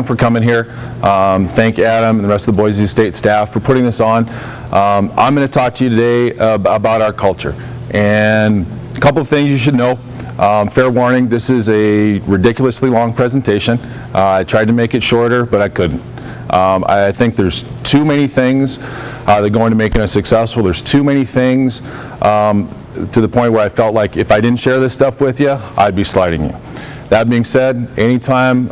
for coming here. Thank Adam and the rest of the Boise State staff for putting this on. I'm going to talk to you today about our culture. And a couple of things you should know. Fair warning, this is a ridiculously long presentation. I tried to make it shorter, but I couldn't. I think there's too many things that go into making us successful. There's too many things to the point where I felt like if I didn't share this stuff with you, I'd be slighting you. That being said, anytime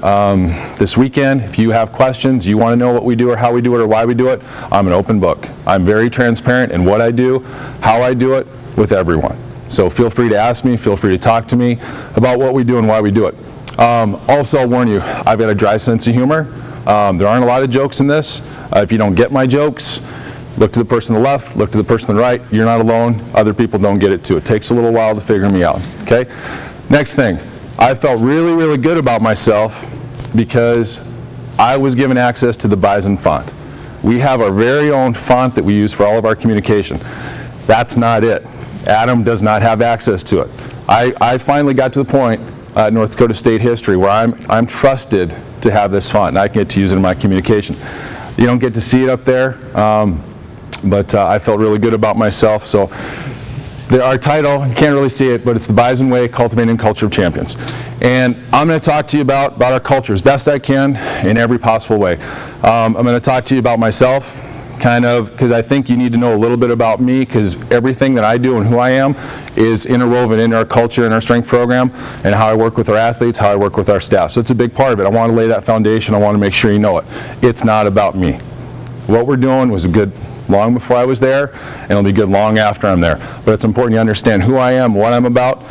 this weekend, if you have questions, you want to know what we do or how we do it or why we do it, I'm an open book. I'm very transparent in what I do, how I do it with everyone. So feel free to ask me, feel free to talk to me about what we do and why we do it. Also, I'll warn you, I've got a dry sense of humor. There aren't a lot of jokes in this. If you don't get my jokes, look to the person on the left, look to the person on the right. You're not alone. Other people don't get it too. It takes a little while to figure me out. Okay? Next thing. I felt really, really good about myself because I was given access to the Bison font. We have our very own font that we use for all of our communication. That's not it. Adam does not have access to it. I finally got to the point at North Dakota State history where I'm trusted to have this font and I get to use it in my communication. You don't get to see it up there, but I felt really good about myself. So our title, you can't really see it, but it's the Bison Way, Cultivating Culture of Champions. And I'm going to talk to you about our culture as best I can in every possible way. I'm going to talk to you about myself, kind of, because I think you need to know a little bit about me, because everything that I do and who I am is interwoven in our culture and our strength program, and how I work with our athletes, how I work with our staff. So it's a big part of it. I want to lay that foundation. I want to make sure you know it. It's not about me. What we're doing was good long before I was there, and it'll be good long after I'm there. But it's important you understand who I am, what I'm about,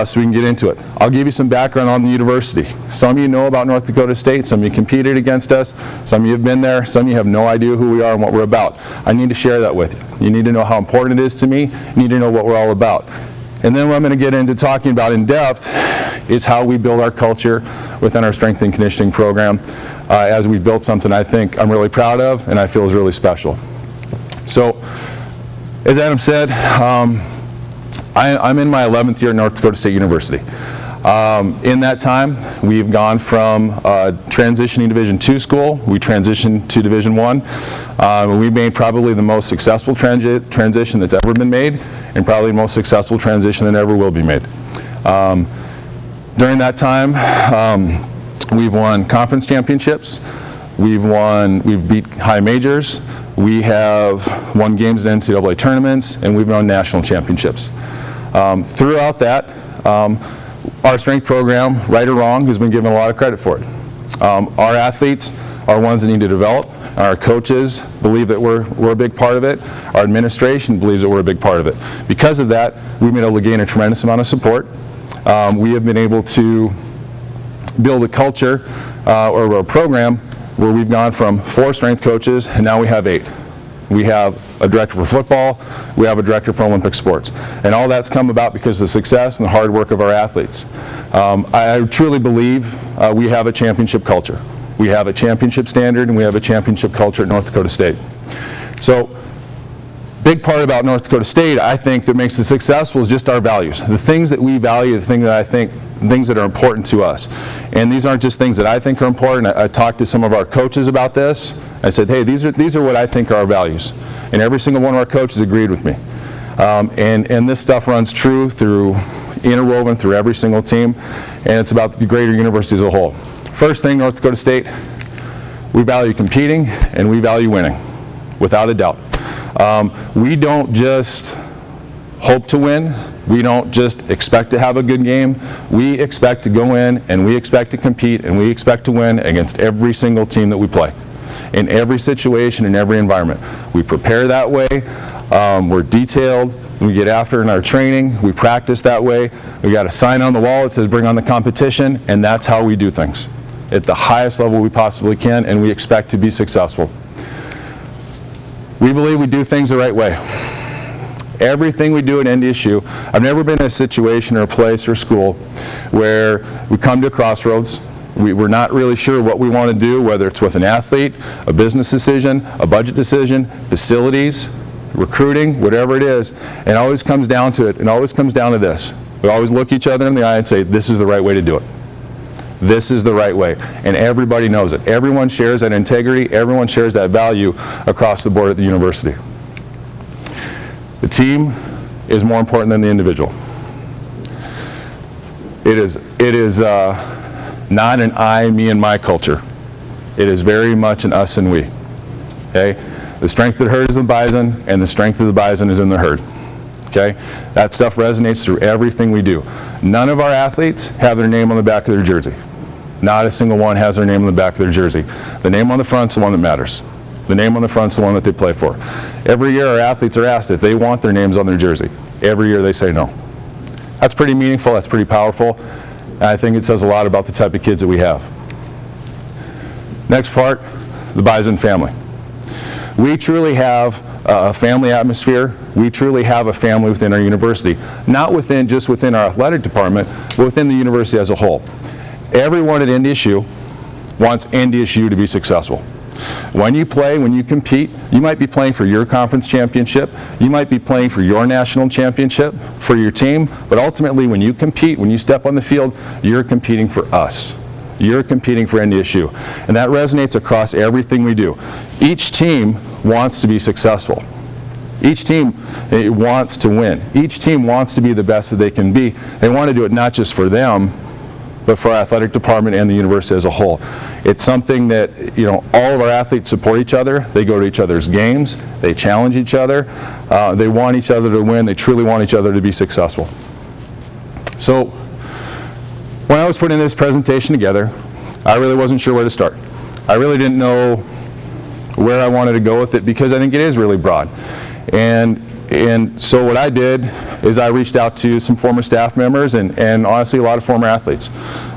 so we can get into it. I'll give you some background on the university. Some of you know about North Dakota State, some of you competed against us, some of you have been there, some of you have no idea who we are and what we're about. I need to share that with you. You need to know how important it is to me, you need to know what we're all about. And then what I'm going to get into talking about in depth is how we build our culture within our strength and conditioning program as we built something I think I'm really proud of and I feel is really special. So, as Adam said, I'm in my 11th year at North Dakota State University. In that time, we've gone from transitioning Division II school, we transitioned to Division I. We made probably the most successful transition that's ever been made, and probably the most successful transition that ever will be made. During that time, we've won conference championships, we've beat high majors, we have won games in NCAA tournaments, and we've won national championships. Throughout that, our strength program, right or wrong, has been given a lot of credit for it. Our athletes are ones that need to develop. Our coaches believe that we're a big part of it. Our administration believes that we're a big part of it. Because of that, we've been able to gain a tremendous amount of support. We have been able to build a culture or a program where we've gone from 4 strength coaches and now we have 8. We have a director for football, we have a director for Olympic sports. And all that's come about because of the success and the hard work of our athletes. I truly believe we have a championship culture. We have a championship standard and we have a championship culture at North Dakota State. So, big part about North Dakota State, I think, that makes us successful is just our values. The things that we value, the things that are important to us. And these aren't just things that I think are important. I talked to some of our coaches about this. I said, hey, these are what I think are our values. And every single one of our coaches agreed with me. And this stuff runs true interwoven through every single team. And it's about the greater university as a whole. First thing, North Dakota State, we value competing and we value winning, without a doubt. We don't just hope to win. We don't just expect to have a good game. We expect to go in and we expect to compete and we expect to win against every single team that we play. In every situation, in every environment. We prepare that way. We're detailed. We get after in our training. We practice that way. We got a sign on the wall that says bring on the competition, and that's how we do things at the highest level we possibly can, and we expect to be successful. We believe we do things the right way. Everything we do at NDSU, I've never been in a situation or a place or school where we come to a crossroads, we're not really sure what we want to do, whether it's with an athlete, a business decision, a budget decision, facilities, recruiting, whatever it is, and it always comes down to it, and always comes down to this. We always look each other in the eye and say, this is the right way to do it. This is the right way, and everybody knows it. Everyone shares that integrity, everyone shares that value across the board at the university. The team is more important than the individual. It is not an I, me, and my culture. It is very much an us and we. Okay? The strength of the herd is in the bison, and the strength of the bison is in the herd. Okay? That stuff resonates through everything we do. None of our athletes have their name on the back of their jersey. Not a single one has their name on the back of their jersey. The name on the front's the one that matters. The name on the front's the one that they play for. Every year our athletes are asked if they want their names on their jersey. Every year they say no. That's pretty meaningful, that's pretty powerful, and I think it says a lot about the type of kids that we have. Next part, the Bison family. We truly have a family atmosphere. We truly have a family within our university. Not just within our athletic department, but within the university as a whole. Everyone at NDSU wants NDSU to be successful. When you play, when you compete, you might be playing for your conference championship, you might be playing for your national championship, for your team, but ultimately when you compete, when you step on the field, you're competing for us. You're competing for NDSU. And that resonates across everything we do. Each team wants to be successful. Each team wants to win. Each team wants to be the best that they can be. They want to do it not just for them, but for our athletic department and the university as a whole. It's something that, all of our athletes support each other. They go to each other's games. They challenge each other. They want each other to win. They truly want each other to be successful. So when I was putting this presentation together, I really wasn't sure where to start. I really didn't know where I wanted to go with it because I think it is really broad. And so what I did is I reached out to some former staff members and honestly a lot of former athletes.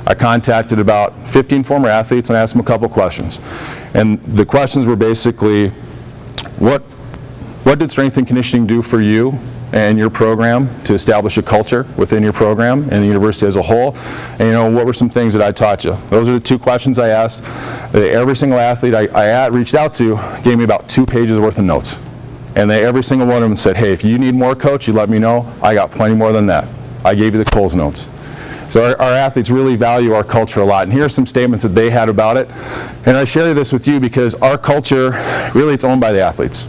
I contacted about 15 former athletes and asked them a couple questions. And the questions were basically, what did strength and conditioning do for you and your program to establish a culture within your program and the university as a whole? And what were some things that I taught you? Those are the two questions I asked. Every single athlete I reached out to gave me about 2 pages worth of notes. And every single one of them said, hey, if you need more, coach, you let me know. I got plenty more than that. I gave you the Coles notes. So our athletes really value our culture a lot. And here are some statements that they had about it. And I share this with you because our culture, really it's owned by the athletes.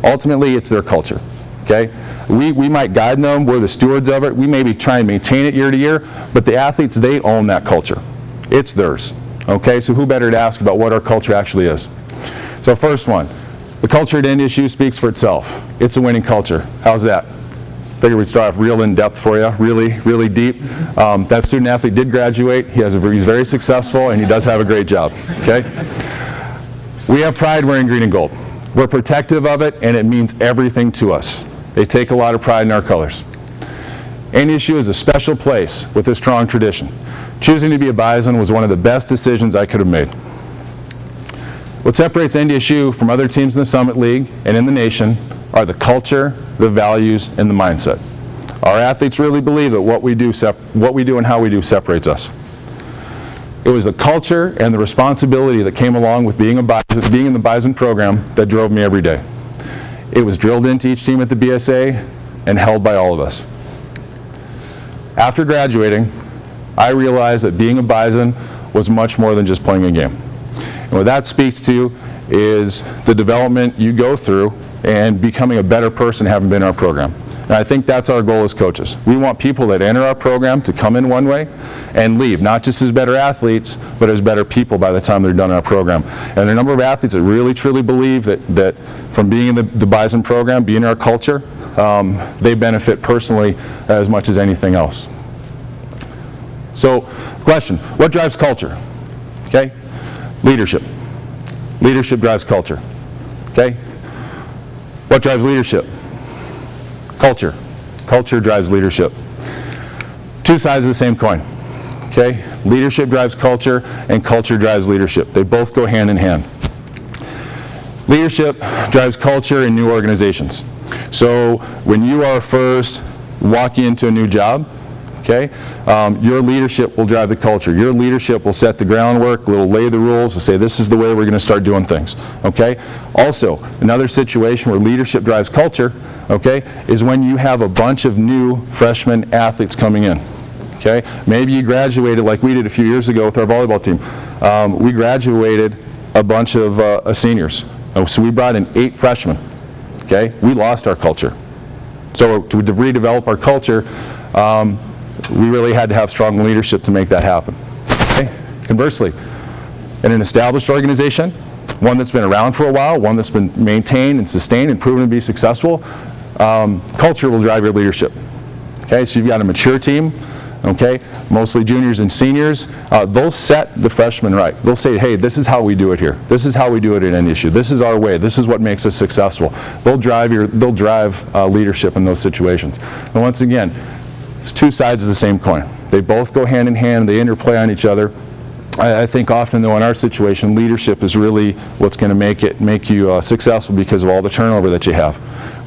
Ultimately, it's their culture. Okay? We might guide them. We're the stewards of it. We maybe try and maintain it year to year. But the athletes, they own that culture. It's theirs. Okay? So who better to ask about what our culture actually is? So first one. The culture at NDSU speaks for itself. It's a winning culture. How's that? Figured we'd start off real in depth for you, really, really deep. That student athlete did graduate. He's very successful and he does have a great job. Okay? We have pride wearing green and gold. We're protective of it and it means everything to us. They take a lot of pride in our colors. NDSU is a special place with a strong tradition. Choosing to be a Bison was one of the best decisions I could have made. What separates NDSU from other teams in the Summit League and in the nation are the culture, the values, and the mindset. Our athletes really believe that what we do and how we do separates us. It was the culture and the responsibility that came along with being in the Bison program that drove me every day. It was drilled into each team at the BSA and held by all of us. After graduating, I realized that being a Bison was much more than just playing a game. And what that speaks to is the development you go through and becoming a better person having been in our program. And I think that's our goal as coaches. We want people that enter our program to come in one way and leave, not just as better athletes, but as better people by the time they're done in our program. And there are a number of athletes that really truly believe that from being in the Bison program, being in our culture, they benefit personally as much as anything else. So, question, what drives culture? Okay? Leadership. Leadership drives culture. Okay? What drives leadership? Culture. Culture drives leadership. Two sides of the same coin. Okay? Leadership drives culture and culture drives leadership. They both go hand in hand. Leadership drives culture in new organizations. So when you are first walking into a new job, okay, your leadership will drive the culture. Your leadership will set the groundwork, will lay the rules, and say this is the way we're going to start doing things. Okay? Also, another situation where leadership drives culture, okay, is when you have a bunch of new freshman athletes coming in. Okay? Maybe you graduated like we did a few years ago with our volleyball team. We graduated a bunch of seniors. So we brought in 8 freshmen. Okay? We lost our culture. So to redevelop our culture, we really had to have strong leadership to make that happen. Okay? Conversely, in an established organization, one that's been around for a while, one that's been maintained and sustained and proven to be successful, culture will drive your leadership. Okay, so you've got a mature team, okay, mostly juniors and seniors. They'll set the freshmen right. They'll say, hey, this is how we do it here. This is how we do it at any issue. This is our way. This is what makes us successful. They'll drive leadership in those situations. And once again, it's 2 sides of the same coin. They both go hand in hand. They interplay on each other. I think often, though, in our situation, leadership is really what's going to make you successful because of all the turnover that you have.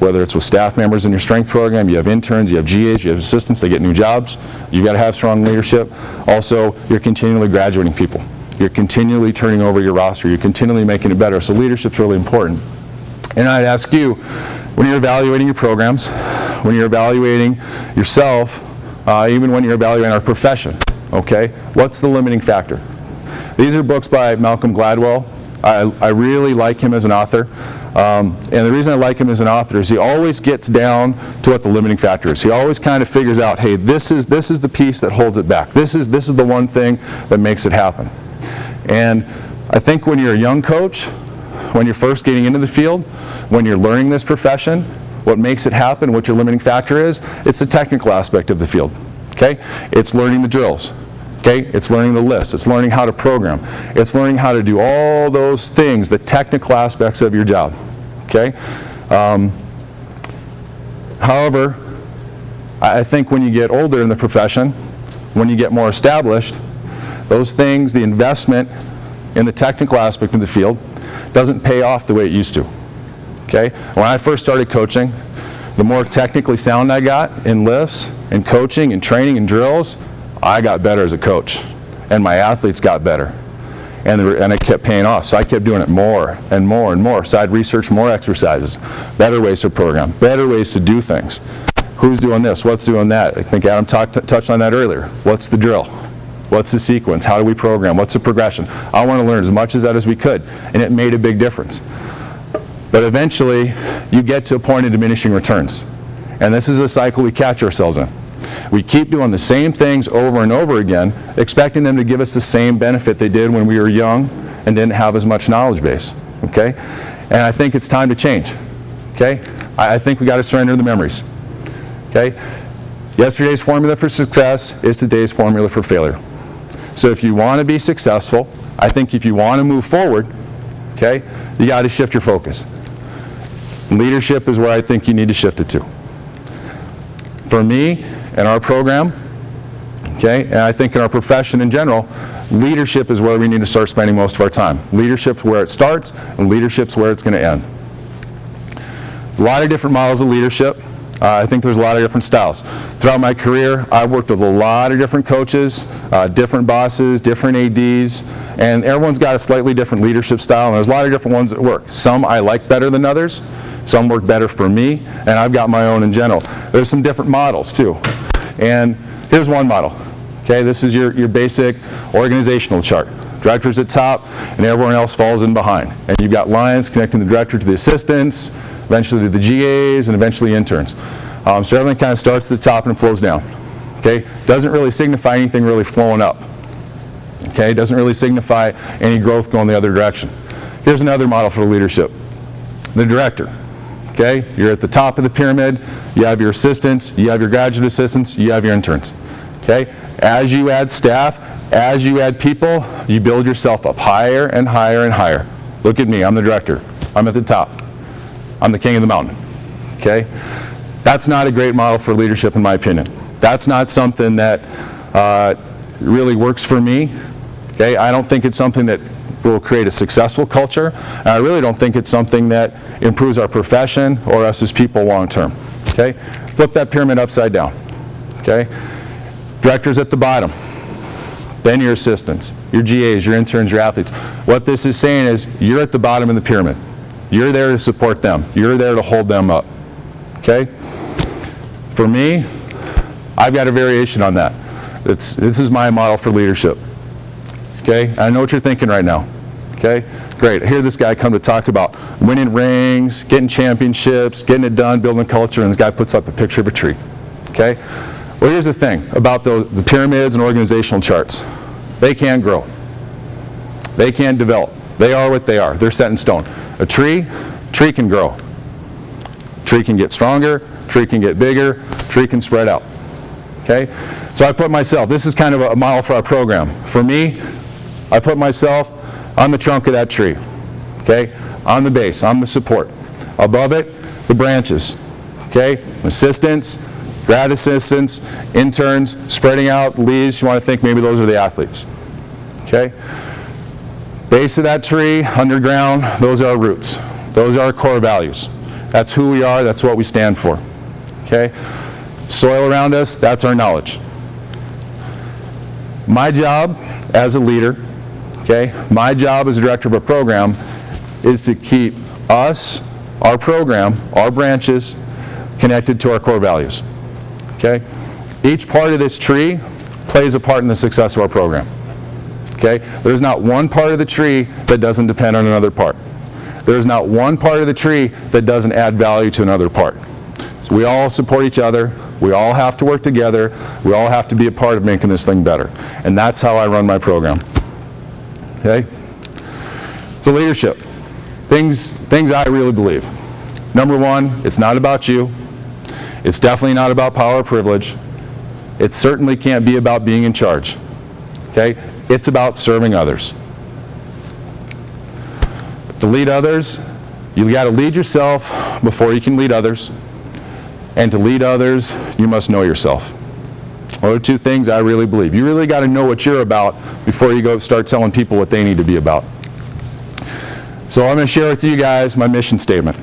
Whether it's with staff members in your strength program, you have interns, you have GAs, you have assistants, they get new jobs. You've got to have strong leadership. Also, you're continually graduating people. You're continually turning over your roster. You're continually making it better. So leadership's really important. And I'd ask you, when you're evaluating your programs, when you're evaluating yourself, even when you're evaluating our profession, okay, what's the limiting factor? These are books by Malcolm Gladwell. I really like him as an author. And the reason I like him as an author is he always gets down to what the limiting factor is. He always kind of figures out, hey, this is the piece that holds it back. This is the one thing that makes it happen. And I think when you're a young coach, when you're first getting into the field, when you're learning this profession, what makes it happen, what your limiting factor is, it's the technical aspect of the field. Okay? It's learning the drills. Okay? It's learning the lists. It's learning how to program. It's learning how to do all those things, the technical aspects of your job. Okay? However, I think when you get older in the profession, when you get more established, those things, the investment in the technical aspect of the field doesn't pay off the way it used to. Okay? When I first started coaching, the more technically sound I got in lifts and coaching and training and drills, I got better as a coach, and my athletes got better, and it kept paying off. So I kept doing it more and more and more. So I'd research more exercises, better ways to program, better ways to do things. Who's doing this? What's doing that? I think Adam touched on that earlier. What's the drill? What's the sequence? How do we program? What's the progression? I want to learn as much of that as we could, and it made a big difference. But eventually, you get to a point of diminishing returns, and this is a cycle we catch ourselves in. We keep doing the same things over and over again, expecting them to give us the same benefit they did when we were young and didn't have as much knowledge base. Okay? And I think it's time to change. Okay? I think we got to surrender the memories. Okay? Yesterday's formula for success is today's formula for failure. So if you want to be successful, I think if you want to move forward, okay, you got to shift your focus. Leadership is where I think you need to shift it to. For me, in our program, okay, and I think in our profession in general, leadership is where we need to start spending most of our time. Leadership's where it starts, and leadership's where it's going to end. A lot of different models of leadership. I think there's a lot of different styles. Throughout my career, I've worked with a lot of different coaches, different bosses, different ADs, and everyone's got a slightly different leadership style, and there's a lot of different ones that work. Some I like better than others. Some work better for me, and I've got my own in general. There's some different models too. And here's one model. Okay, this is your basic organizational chart. Director's at top, and everyone else falls in behind. And you've got lines connecting the director to the assistants, eventually to the GAs, and eventually interns. So everything kind of starts at the top and flows down. Okay, doesn't really signify anything really flowing up. Okay, doesn't really signify any growth going the other direction. Here's another model for leadership. The director. Okay, you're at the top of the pyramid, you have your assistants, you have your graduate assistants, you have your interns. Okay, as you add staff, as you add people, you build yourself up higher and higher and higher. Look at me, I'm the director. I'm at the top. I'm the king of the mountain. Okay, that's not a great model for leadership in my opinion. That's not something that really works for me. Okay, I don't think it's something that will create a successful culture, and I really don't think it's something that improves our profession or us as people long term. Okay? Flip that pyramid upside down. Okay? Directors at the bottom, then your assistants, your GAs, your interns, your athletes. What this is saying is you're at the bottom of the pyramid. You're there to support them. You're there to hold them up. Okay? For me, I've got a variation on that. This is my model for leadership. Okay, I know what you're thinking right now. Okay, great. I hear this guy come to talk about winning rings, getting championships, getting it done, building culture, and this guy puts up a picture of a tree. Okay, well, here's the thing about the pyramids and organizational charts. They can't grow. They can't develop. They are what they are. They're set in stone. A tree can grow. Tree can get stronger. Tree can get bigger. Tree can spread out. Okay, so I put myself, this is kind of a model for our program. For me, I put myself on the trunk of that tree, okay? On the base, on the support. Above it, the branches, okay? Assistants, grad assistants, interns, spreading out leaves. You want to think maybe those are the athletes, okay? Base of that tree, underground, those are our roots. Those are our core values. That's who we are, that's what we stand for, okay? Soil around us, that's our knowledge. My job as a leader, okay, my job as a director of a program is to keep us, our program, our branches, connected to our core values. Okay? Each part of this tree plays a part in the success of our program. Okay? There's not one part of the tree that doesn't depend on another part. There's not one part of the tree that doesn't add value to another part. So we all support each other. We all have to work together. We all have to be a part of making this thing better. And that's how I run my program. Okay? So leadership. Things I really believe. Number one, it's not about you. It's definitely not about power or privilege. It certainly can't be about being in charge. Okay? It's about serving others. To lead others, you got to lead yourself before you can lead others. And to lead others, you must know yourself. Those are two things I really believe. You really got to know what you're about before you go start telling people what they need to be about. So I'm going to share with you guys my mission statement.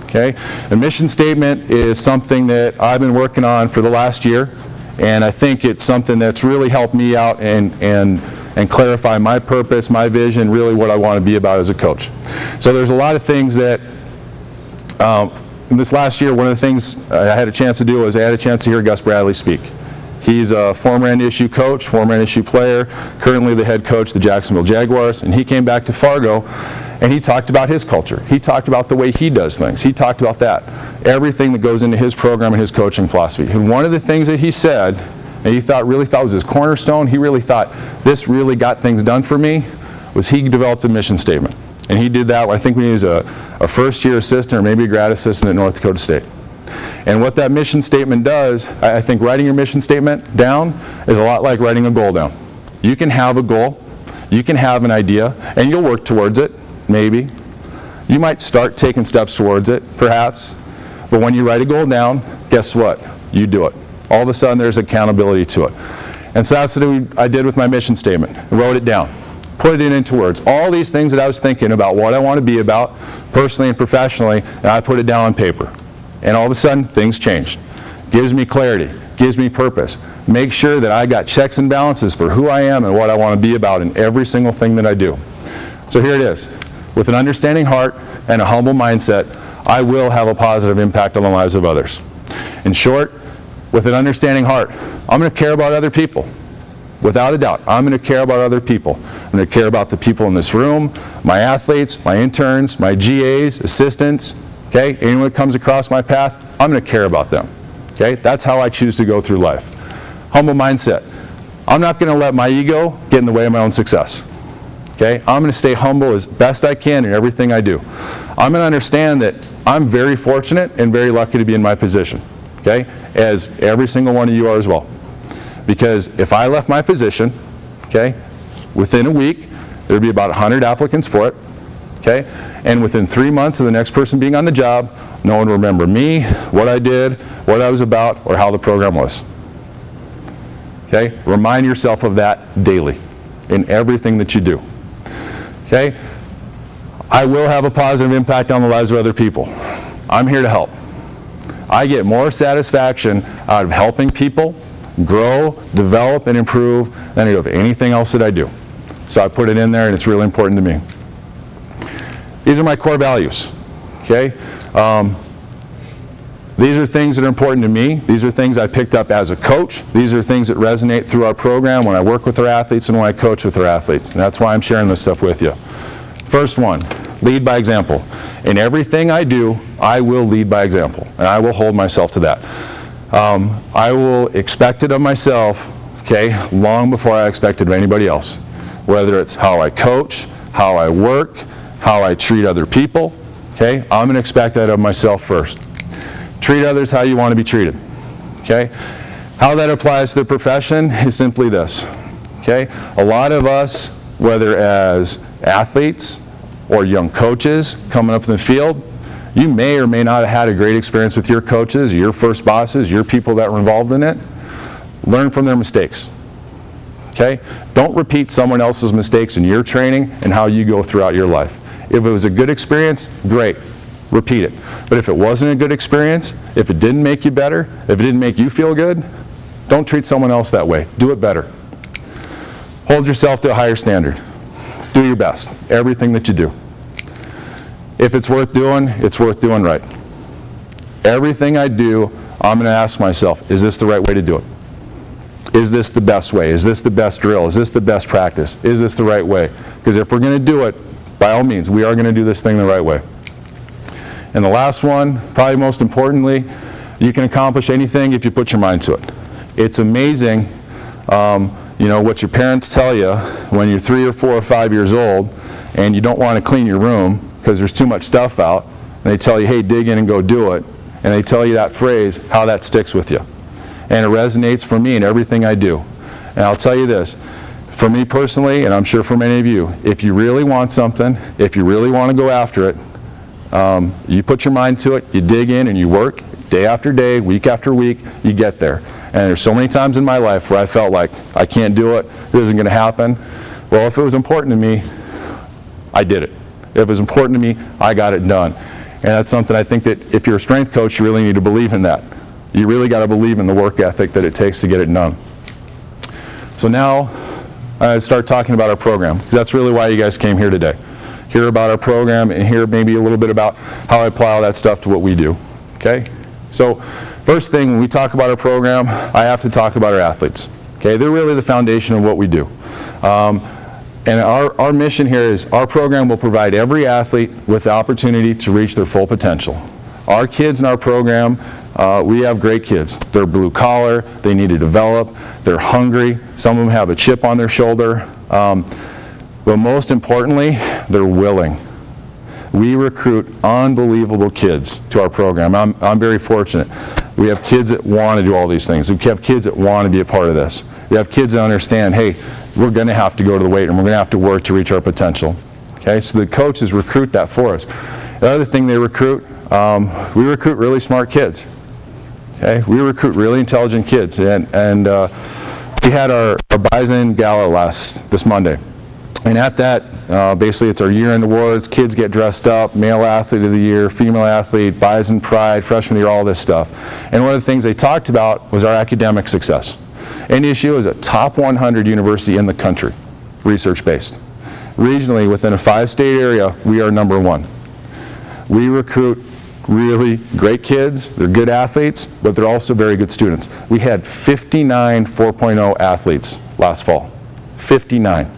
Okay? The mission statement is something that I've been working on for the last year, and I think it's something that's really helped me out and clarify my purpose, my vision, really what I want to be about as a coach. So there's a lot of things that in this last year, one of the things I had a chance to do was I had a chance to hear Gus Bradley speak. He's a former NSU coach, former NSU player, currently the head coach of the Jacksonville Jaguars, and he came back to Fargo and he talked about his culture. He talked about the way he does things. He talked about that. Everything that goes into his program and his coaching philosophy. And one of the things that he said, and he really thought was his cornerstone, he really thought this really got things done for me, was he developed a mission statement. And he did that, I think when he was a first-year assistant or maybe a grad assistant at North Dakota State. And what that mission statement does, I think writing your mission statement down is a lot like writing a goal down. You can have a goal, you can have an idea, and you'll work towards it, maybe. You might start taking steps towards it, perhaps. But when you write a goal down, guess what? You do it. All of a sudden there's accountability to it. And so that's what I did with my mission statement. I wrote it down. Put it into words. All these things that I was thinking about, what I want to be about, personally and professionally, and I put it down on paper. And all of a sudden, things changed. Gives me clarity, gives me purpose. Make sure that I got checks and balances for who I am and what I want to be about in every single thing that I do. So here it is. With an understanding heart and a humble mindset, I will have a positive impact on the lives of others. In short, with an understanding heart, I'm going to care about other people. Without a doubt, I'm going to care about other people. I'm going to care about the people in this room, my athletes, my interns, my GAs, assistants, okay? Anyone that comes across my path, I'm going to care about them, okay? That's how I choose to go through life. Humble mindset. I'm not going to let my ego get in the way of my own success, okay? I'm going to stay humble as best I can in everything I do. I'm going to understand that I'm very fortunate and very lucky to be in my position, okay? As every single one of you are as well. Because if I left my position, okay, within a week, there'd be about 100 applicants for it, okay? And within 3 months of the next person being on the job, no one would remember me, what I did, what I was about, or how the program was. Okay? Remind yourself of that daily in everything that you do. Okay? I will have a positive impact on the lives of other people. I'm here to help. I get more satisfaction out of helping people grow, develop, and improve than I do of anything else that I do. So I put it in there, and it's really important to me. These are my core values. Okay? These are things that are important to me. These are things I picked up as a coach. These are things that resonate through our program when I work with our athletes and when I coach with our athletes. And that's why I'm sharing this stuff with you. First one, lead by example. In everything I do, I will lead by example, and I will hold myself to that. I will expect it of myself, okay, long before I expect it of anybody else. Whether it's how I coach, how I work, how I treat other people, okay, I'm going to expect that of myself first. Treat others how you want to be treated, okay? How that applies to the profession is simply this, okay? A lot of us, whether as athletes or young coaches coming up in the field, you may or may not have had a great experience with your coaches, your first bosses, your people that were involved in it. Learn from their mistakes, okay? Don't repeat someone else's mistakes in your training and how you go throughout your life. If it was a good experience, great. Repeat it. But if it wasn't a good experience, if it didn't make you better, if it didn't make you feel good, don't treat someone else that way. Do it better. Hold yourself to a higher standard. Do your best, everything that you do. If it's worth doing right. Everything I do, I'm going to ask myself, is this the right way to do it? Is this the best way? Is this the best drill? Is this the best practice? Is this the right way? Because if we're going to do it, by all means, we are going to do this thing the right way. And the last one, probably most importantly, you can accomplish anything if you put your mind to it. It's amazing, what your parents tell you when you're 3 or 4 or 5 years old and you don't want to clean your room because there's too much stuff out, and they tell you, hey, dig in and go do it, and they tell you that phrase, how that sticks with you. And it resonates for me in everything I do. And I'll tell you this, for me personally, and I'm sure for many of you, if you really want something, if you really want to go after it, you put your mind to it, you dig in and you work day after day, week after week, you get there. And there's so many times in my life where I felt like I can't do it, this isn't going to happen. Well, if it was important to me, I did it. If it was important to me, I got it done. And that's something I think that if you're a strength coach, you really need to believe in that. You really got to believe in the work ethic that it takes to get it done. So now I start talking about our program, because that's really why you guys came here today. Hear about our program and hear maybe a little bit about how I apply all that stuff to what we do. Okay? So first thing, when we talk about our program, I have to talk about our athletes. Okay? They're really the foundation of what we do. And our mission here is our program will provide every athlete with the opportunity to reach their full potential. Our kids in our program, we have great kids. They're blue collar, they need to develop, they're hungry, some of them have a chip on their shoulder. But most importantly, they're willing. We recruit unbelievable kids to our program. I'm very fortunate. We have kids that want to do all these things. We have kids that want to be a part of this. We have kids that understand, hey, we're going to have to go to the weight room. We're going to have to work to reach our potential. Okay, so the coaches recruit that for us. The other thing they recruit, we recruit really smart kids. Okay, we recruit really intelligent kids. And we had our Bison Gala this Monday. And at that, basically it's our year-end awards, kids get dressed up, male athlete of the year, female athlete, Bison Pride, freshman year, all this stuff. And one of the things they talked about was our academic success. NDSU is a top 100 university in the country, research-based. Regionally, within a 5-state area, we are #1. We recruit really great kids, they're good athletes, but they're also very good students. We had 59 4.0 athletes last fall, 59.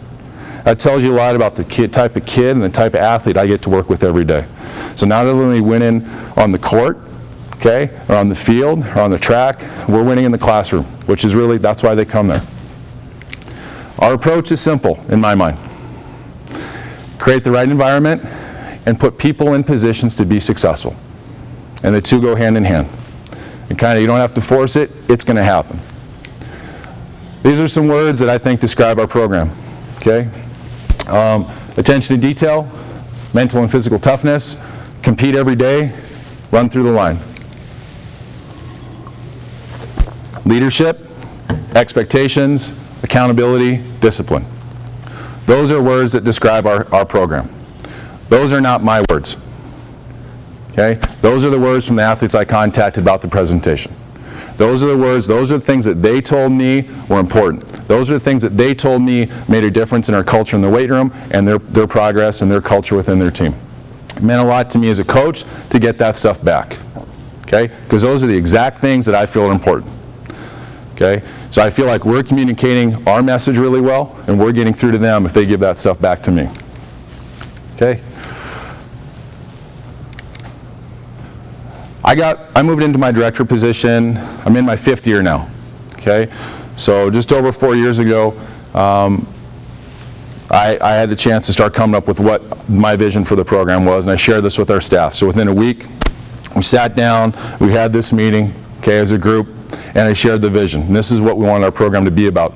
That tells you a lot about the type of kid and the type of athlete I get to work with every day. So not only winning on the court, okay, or on the field, or on the track, we're winning in the classroom, which is really, that's why they come there. Our approach is simple, in my mind. Create the right environment and put people in positions to be successful. And the two go hand in hand. And kind of, you don't have to force it, it's going to happen. These are some words that I think describe our program, okay? Attention to detail, mental and physical toughness, compete every day, run through the line. Leadership, expectations, accountability, discipline. Those are words that describe our program. Those are not my words. Okay? Those are the words from the athletes I contacted about the presentation. Those are the words, those are the things that they told me were important. Those are the things that they told me made a difference in our culture in the weight room and their progress and their culture within their team. It meant a lot to me as a coach to get that stuff back. okay? Because those are the exact things that I feel are important, okay? So I feel like we're communicating our message really well, and we're getting through to them if they give that stuff back to me, okay? I moved into my director position. I'm in my 5th year now, okay? So just over 4 years ago, I had the chance to start coming up with what my vision for the program was, and I shared this with our staff. So within a week, we sat down, we had this meeting, okay, as a group, and I shared the vision. And this is what we want our program to be about.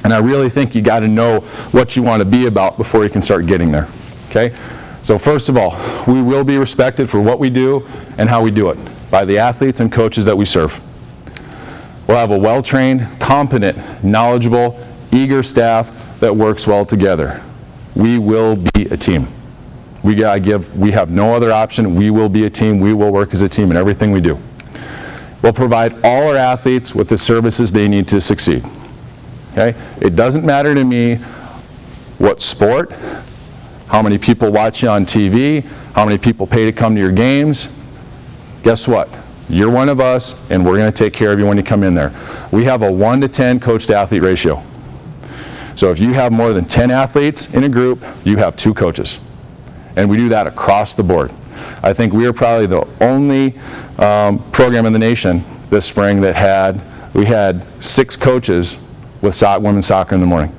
And I really think you got to know what you want to be about before you can start getting there, okay? So first of all, we will be respected for what we do and how we do it by the athletes and coaches that we serve. We'll have a well-trained, competent, knowledgeable, eager staff that works well together. We will be a team. We have no other option. We will be a team. We will work as a team in everything we do. We'll provide all our athletes with the services they need to succeed. Okay? It doesn't matter to me what sport, how many people watch you on TV, how many people pay to come to your games. Guess what? You're one of us, and we're going to take care of you when you come in there. We have a 1 to 10 coach-to-athlete ratio. So if you have more than 10 athletes in a group, you have 2 coaches. And we do that across the board. I think we are probably the only program in the nation this spring that we had 6 coaches with women's soccer in the morning.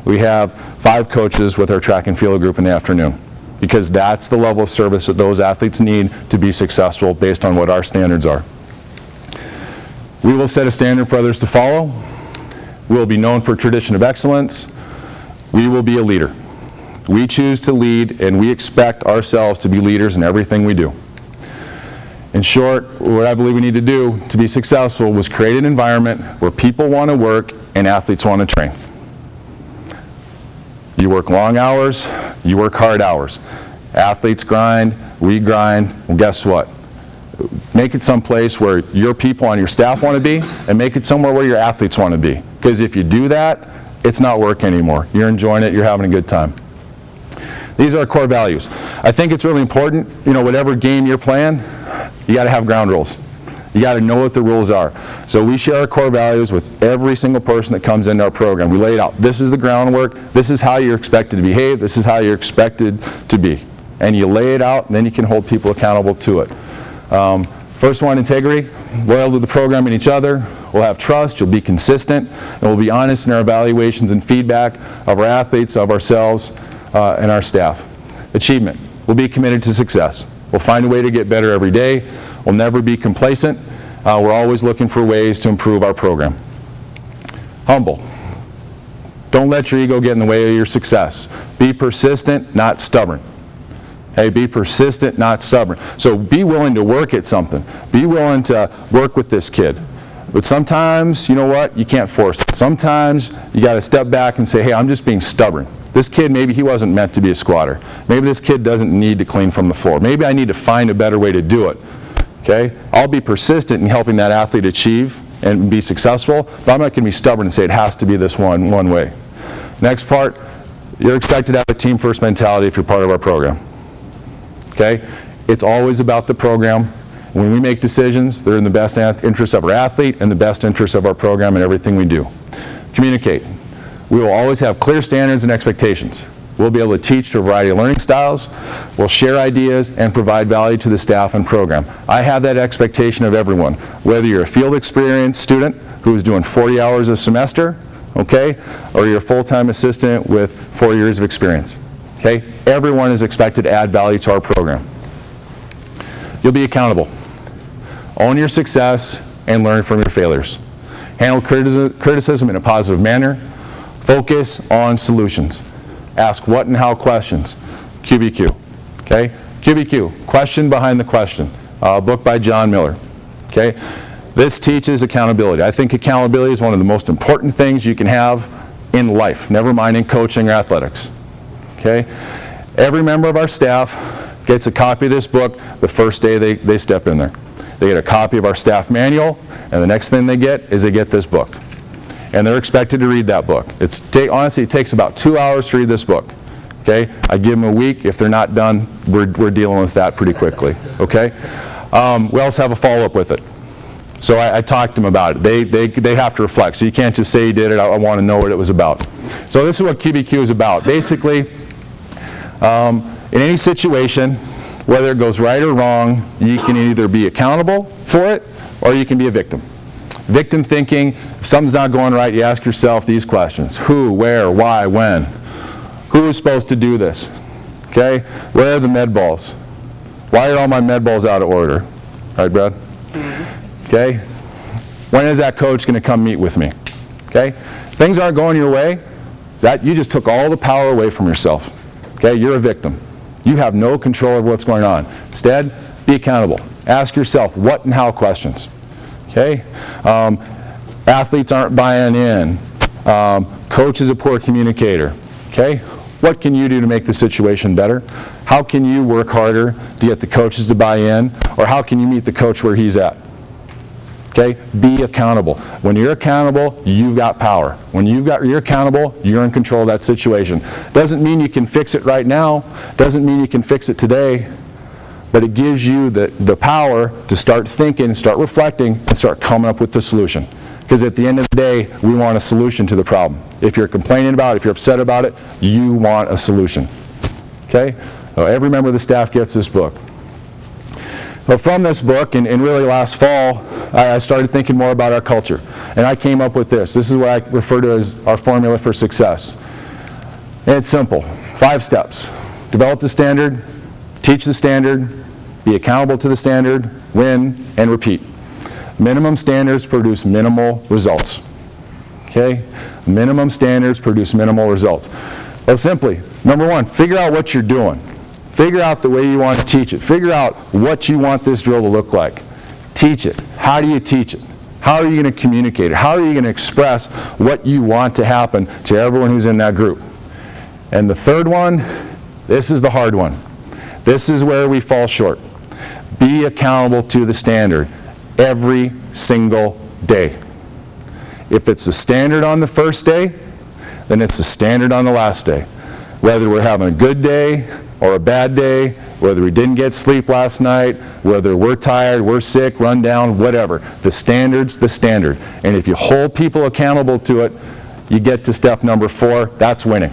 We have 5 coaches with our track and field group in the afternoon, because that's the level of service that those athletes need to be successful based on what our standards are. We will set a standard for others to follow. We will be known for a tradition of excellence. We will be a leader. We choose to lead, and we expect ourselves to be leaders in everything we do. In short, what I believe we need to do to be successful was create an environment where people want to work and athletes want to train. You work long hours, you work hard hours. Athletes grind, we grind. Well, guess what? Make it someplace where your people on your staff want to be, and make it somewhere where your athletes want to be. Because if you do that, it's not work anymore. You're enjoying it, you're having a good time. These are our core values. I think it's really important, whatever game you're playing, you got to have ground rules. You got to know what the rules are. So we share our core values with every single person that comes into our program. We lay it out. This is the groundwork. This is how you're expected to behave. This is how you're expected to be. And you lay it out, and then you can hold people accountable to it. First one, integrity. Loyal to the program and each other. We'll have trust. You'll be consistent. And we'll be honest in our evaluations and feedback of our athletes, of ourselves, and our staff. Achievement. We'll be committed to success. We'll find a way to get better every day. We'll never be complacent. We're always looking for ways to improve our program. Humble. Don't let your ego get in the way of your success. Be persistent, not stubborn. Hey, be persistent, not stubborn. So be willing to work at something. Be willing to work with this kid. But sometimes, you know what? You can't force it. Sometimes you got to step back and say, hey, I'm just being stubborn. This kid, maybe he wasn't meant to be a squatter. Maybe this kid doesn't need to clean from the floor. Maybe I need to find a better way to do it. Okay? I'll be persistent in helping that athlete achieve and be successful, but I'm not going to be stubborn and say it has to be this one way. Next part, you're expected to have a team-first mentality if you're part of our program. Okay? It's always about the program. When we make decisions, they're in the best interest of our athlete and the best interest of our program and everything we do. Communicate. We will always have clear standards and expectations. We'll be able to teach to a variety of learning styles. We'll share ideas and provide value to the staff and program. I have that expectation of everyone, whether you're a field experienced student who's doing 40 hours a semester, okay, or you're a full-time assistant with 4 years of experience. Okay? Everyone is expected to add value to our program. You'll be accountable. Own your success and learn from your failures. Handle criticism in a positive manner. Focus on solutions. Ask what and how questions. QBQ. Okay? QBQ, question behind the question. A book by John Miller. Okay? This teaches accountability. I think accountability is one of the most important things you can have in life, never mind in coaching or athletics. Okay? Every member of our staff gets a copy of this book the first day they step in there. They get a copy of our staff manual, and the next thing they get is they get this book. And they're expected to read that book. Honestly, it takes about 2 hours to read this book. Okay? I give them a week. If they're not done, we're dealing with that pretty quickly. Okay? we also have a follow-up with it. So I talked to them about it. They have to reflect. So you can't just say you did it. I want to know what it was about. So this is what QBQ is about. Basically, in any situation, whether it goes right or wrong, you can either be accountable for it or you can be a victim. Victim thinking, if something's not going right, you ask yourself these questions. Who, where, why, when? Who is supposed to do this? Okay? Where are the med balls? Why are all my med balls out of order? Right, Brad? Okay? When is that coach going to come meet with me? Okay? Things aren't going your way, that you just took all the power away from yourself. Okay? You're a victim. You have no control of what's going on. Instead, be accountable. Ask yourself what and how questions. Okay? Athletes aren't buying in. Coach is a poor communicator. Okay? What can you do to make the situation better? How can you work harder to get the coaches to buy in? Or how can you meet the coach where he's at? Okay? Be accountable. When you're accountable, you've got power. When you're accountable, you're in control of that situation. Doesn't mean you can fix it right now. Doesn't mean you can fix it today. But it gives you the power to start thinking, start reflecting, and start coming up with the solution. Because at the end of the day, we want a solution to the problem. If you're complaining about it, if you're upset about it, you want a solution. Okay? So every member of the staff gets this book. But from this book, and really last fall, I started thinking more about our culture. And I came up with this. This is what I refer to as our formula for success. And it's simple. 5 steps. Develop the standard, teach the standard, be accountable to the standard, win, and repeat. Minimum standards produce minimal results. Okay? Minimum standards produce minimal results. Well, simply, number 1, figure out what you're doing. Figure out the way you want to teach it. Figure out what you want this drill to look like. Teach it. How do you teach it? How are you going to communicate it? How are you going to express what you want to happen to everyone who's in that group? And the third one, this is the hard one. This is where we fall short. Be accountable to the standard every single day. If it's a standard on the first day, then it's a standard on the last day. Whether we're having a good day or a bad day, whether we didn't get sleep last night, whether we're tired, we're sick, run down, whatever. The standard's the standard. And if you hold people accountable to it, you get to step number 4, that's winning.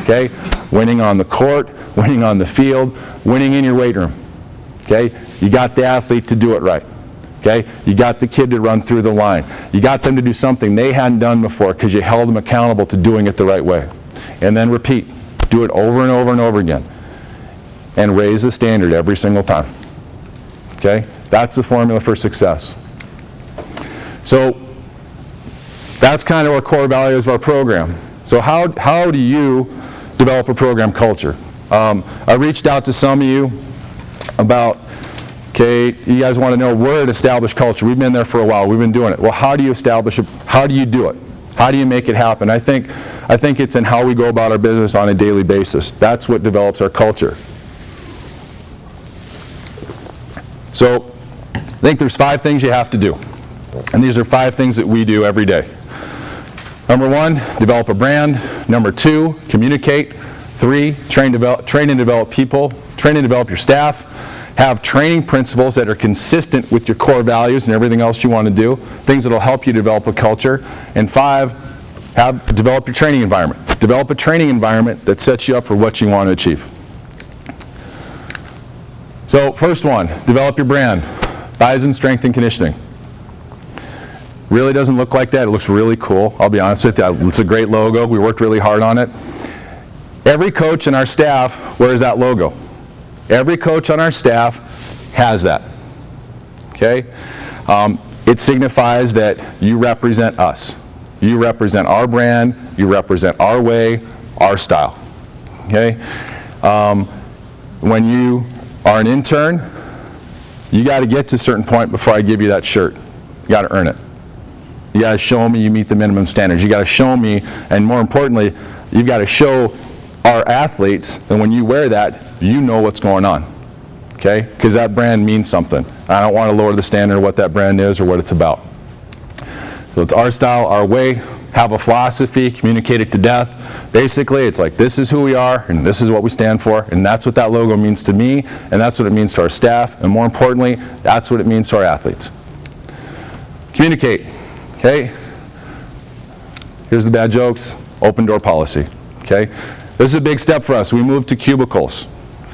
Okay? Winning on the court, winning on the field, winning in your weight room. Okay? You got the athlete to do it right. Okay? You got the kid to run through the line. You got them to do something they hadn't done before because you held them accountable to doing it the right way. And then repeat. Do it over and over and over again. And raise the standard every single time. Okay? That's the formula for success. So that's kind of our core values of our program. So how do you develop a program culture? I reached out to some of you about, okay, you guys want to know, we're an established culture. We've been there for a while. We've been doing it. Well, how do you establish it? How do you do it? How do you make it happen? I think it's in how we go about our business on a daily basis. That's what develops our culture. So I think there's 5 things you have to do. And these are 5 things that we do every day. Number 1, develop a brand. Number 2, communicate. 3, train and develop people. Train and develop your staff. Have training principles that are consistent with your core values and everything else you want to do. Things that will help you develop a culture. And 5, develop your training environment. Develop a training environment that sets you up for what you want to achieve. So first one, develop your brand. Bison Strength and Conditioning. Really doesn't look like that. It looks really cool. I'll be honest with you. It's a great logo. We worked really hard on it. Every coach in our staff wears that logo. Every coach on our staff has that. Okay? It signifies that you represent us. You represent our brand. You represent our way, our style. Okay? When you are an intern, you got to get to a certain point before I give you that shirt. You got to earn it. You got to show me you meet the minimum standards. You got to show me, and more importantly, you've got to show our athletes that when you wear that, you know what's going on. Okay? Because that brand means something. I don't want to lower the standard of what that brand is or what it's about. So it's our style, our way, have a philosophy, communicate it to death. Basically, it's like, this is who we are, and this is what we stand for, and that's what that logo means to me, and that's what it means to our staff, and more importantly, that's what it means to our athletes. Communicate, okay? Here's the bad jokes, open door policy, okay? This is a big step for us. We moved to cubicles,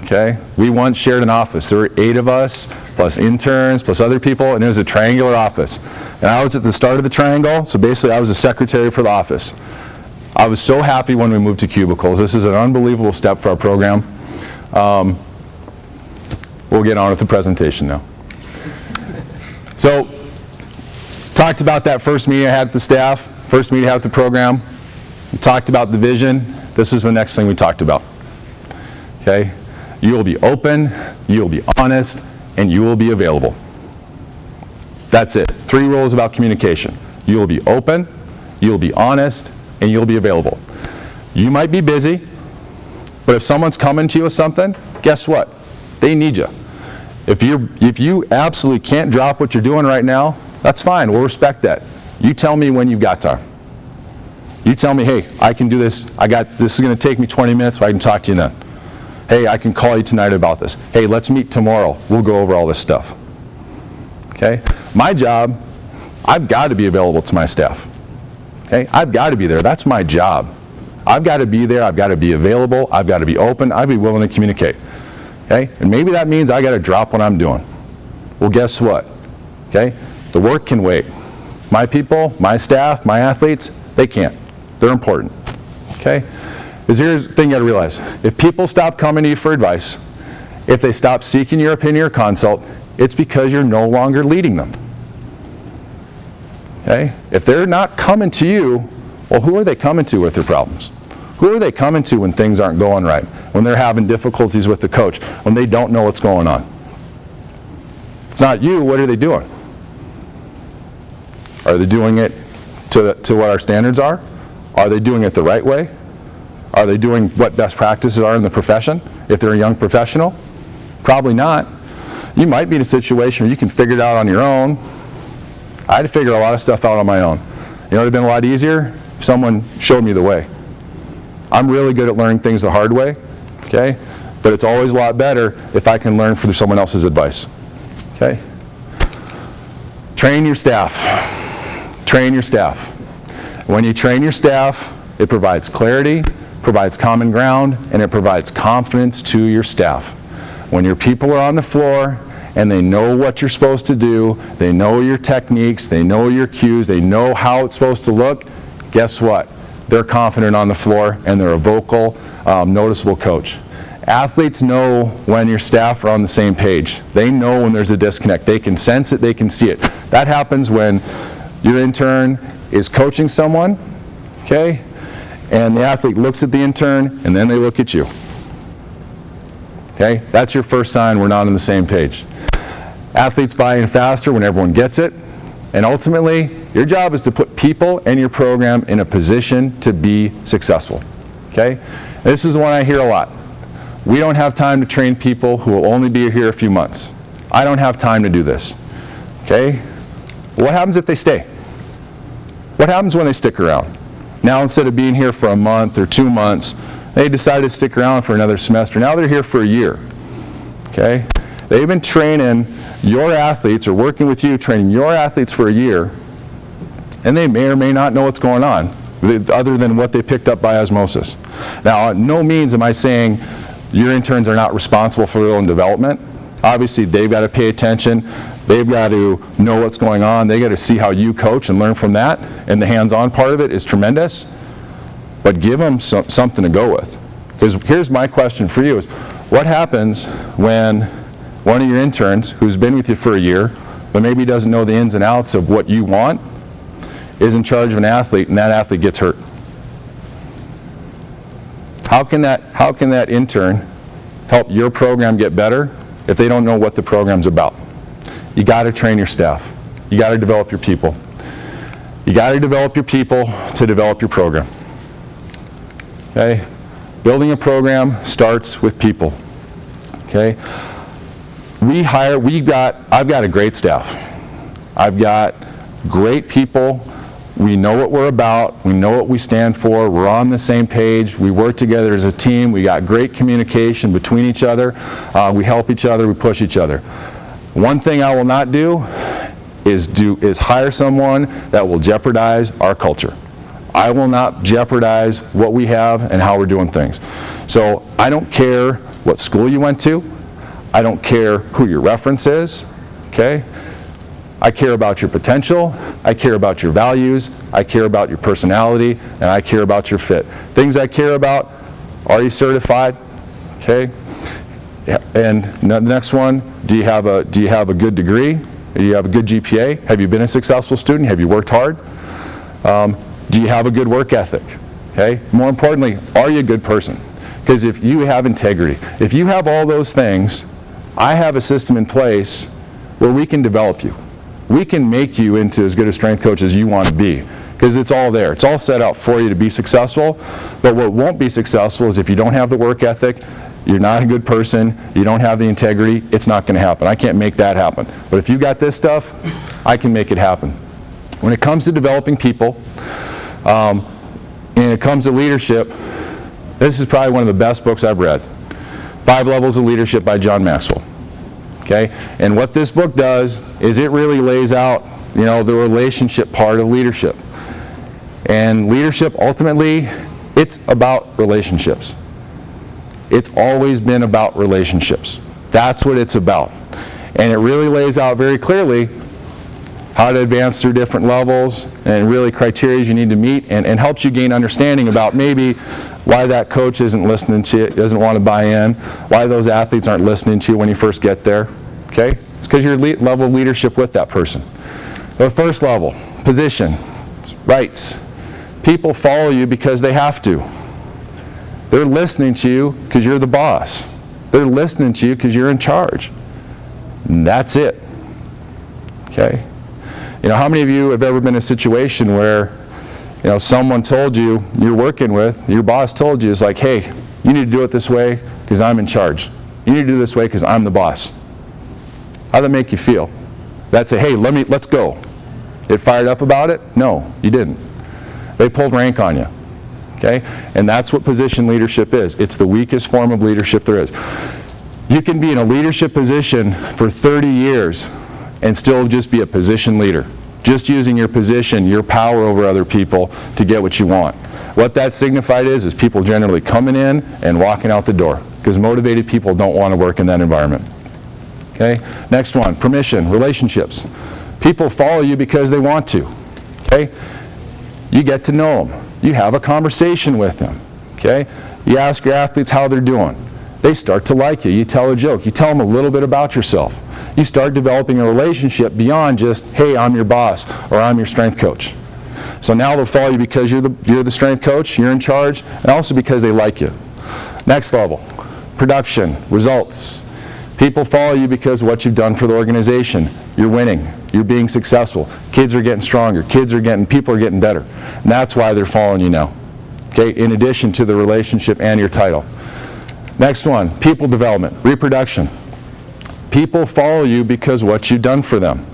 okay? We once shared an office. There were 8 of us, plus interns, plus other people, and it was a triangular office. And I was at the start of the triangle, so basically I was the secretary for the office. I was so happy when we moved to cubicles. This is an unbelievable step for our program. We'll get on with the presentation now. So, talked about that first meeting I had with the staff, first meeting I had with the program. We talked about the vision. This is the next thing we talked about. Okay? You will be open, you will be honest, and you will be available. That's it. 3 rules about communication. You will be open, you will be honest, and you'll be available. You might be busy, but if someone's coming to you with something, guess what? They need you. If you absolutely can't drop what you're doing right now, that's fine. We'll respect that. You tell me when you've got time. You tell me, hey, I can do this. This is going to take me 20 minutes, but I can talk to you then. Hey, I can call you tonight about this. Hey, let's meet tomorrow. We'll go over all this stuff. Okay? My job, I've got to be available to my staff. Okay? I've got to be there. That's my job. I've got to be there. I've got to be available. I've got to be open. I've got to be willing to communicate. Okay? And maybe that means I got to drop what I'm doing. Well, guess what? Okay? The work can wait. My people, my staff, my athletes, they can't. They're important. Okay? Because here's the thing you got to realize. If people stop coming to you for advice, if they stop seeking your opinion or consult, it's because you're no longer leading them. Okay? If they're not coming to you, well, who are they coming to with their problems? Who are they coming to when things aren't going right? When they're having difficulties with the coach? When they don't know what's going on? It's not you. What are they doing? Are they doing it to what our standards are? Are they doing it the right way? Are they doing what best practices are in the profession? If they're a young professional? Probably not. You might be in a situation where you can figure it out on your own. I had to figure a lot of stuff out on my own. You know what would have been a lot easier? If someone showed me the way. I'm really good at learning things the hard way, okay? But it's always a lot better if I can learn through someone else's advice, okay? Train your staff. Train your staff. When you train your staff, it provides clarity, provides common ground, and it provides confidence to your staff. When your people are on the floor and they know what you're supposed to do, they know your techniques, they know your cues, they know how it's supposed to look, guess what? They're confident on the floor and they're a vocal, noticeable coach. Athletes know when your staff are on the same page. They know when there's a disconnect. They can sense it, they can see it. That happens when your intern is coaching someone, okay? And the athlete looks at the intern and then they look at you. Okay? That's your first sign we're not on the same page. Athletes buy in faster when everyone gets it. And ultimately, your job is to put people and your program in a position to be successful. Okay? This is one I hear a lot. We don't have time to train people who will only be here a few months. I don't have time to do this. Okay? What happens if they stay? What happens when they stick around? Now, instead of being here for a month or 2 months, they decided to stick around for another semester. Now they're here for a year. Okay? They've been training your athletes, or working with you, training your athletes for a year, and they may or may not know what's going on, other than what they picked up by osmosis. Now, on no means am I saying your interns are not responsible for their own development. Obviously, they've got to pay attention. They've got to know what's going on. They've got to see how you coach and learn from that, and the hands-on part of it is tremendous. But give them something to go with. Because here's my question for you is, what happens when one of your interns who's been with you for a year, but maybe doesn't know the ins and outs of what you want, is in charge of an athlete and that athlete gets hurt? How can that intern help your program get better if they don't know what the program's about? You got to train your staff. You got to develop your people. You got to develop your people to develop your program. Okay? Building a program starts with people. Okay? I've got a great staff. I've got great people We know what we're about. We know what we stand for. We're on the same page. We work together as a team. We got great communication between each other. We help each other. We push each other. One thing I will not do is hire someone that will jeopardize our culture. I will not jeopardize what we have and how we're doing things. So I don't care what school you went to. I don't care who your reference is. Okay? I care about your potential, I care about your values, I care about your personality, and I care about your fit. Things I care about, are you certified? Okay? And the next one, do you have a good degree? Do you have a good GPA? Have you been a successful student? Have you worked hard? Do you have a good work ethic? Okay? More importantly, are you a good person? Because if you have integrity, if you have all those things, I have a system in place where we can develop you. We can make you into as good a strength coach as you want to be, because it's all there. It's all set out for you to be successful. But what won't be successful is if you don't have the work ethic, you're not a good person, you don't have the integrity, it's not going to happen. I can't make that happen. But if you got this stuff, I can make it happen. When it comes to developing people, and it comes to leadership, this is probably one of the best books I've read. 5 Levels of Leadership by John Maxwell. Okay? And what this book does is it really lays out, the relationship part of leadership. And leadership, ultimately, it's about relationships. It's always been about relationships. That's what it's about. And it really lays out very clearly how to advance through different levels and really criteria you need to meet, and helps you gain understanding about maybe why that coach isn't listening to you, doesn't want to buy in, why those athletes aren't listening to you when you first get there. Okay? It's because your level of leadership with that person. The first level, position, rights. People follow you because they have to. They're listening to you because you're the boss. They're listening to you because you're in charge. And that's it. Okay? How many of you have ever been in a situation where someone told you, you're working with, your boss told you, it's like, hey, you need to do it this way because I'm in charge. You need to do it this way because I'm the boss. How'd that make you feel? That's a, hey, let's go. Get fired up about it? No, you didn't. They pulled rank on you. Okay? And that's what position leadership is. It's the weakest form of leadership there is. You can be in a leadership position for 30 years and still just be a position leader. Just using your position, your power over other people to get what you want. What that signified is people generally coming in and walking out the door, because motivated people don't want to work in that environment. Okay? Next one, permission, relationships. People follow you because they want to. Okay? You get to know them. You have a conversation with them. Okay? You ask your athletes how they're doing. They start to like you. You tell a joke. You tell them a little bit about yourself. You start developing a relationship beyond just, hey, I'm your boss, or I'm your strength coach. So now they'll follow you because you're the strength coach, you're in charge, and also because they like you. Next level, production, results. People follow you because of what you've done for the organization. You're winning. You're being successful. Kids are getting stronger. People are getting better. And that's why they're following you now. Okay, in addition to the relationship and your title. Next one, people development, reproduction. People follow you because of what you've done for them.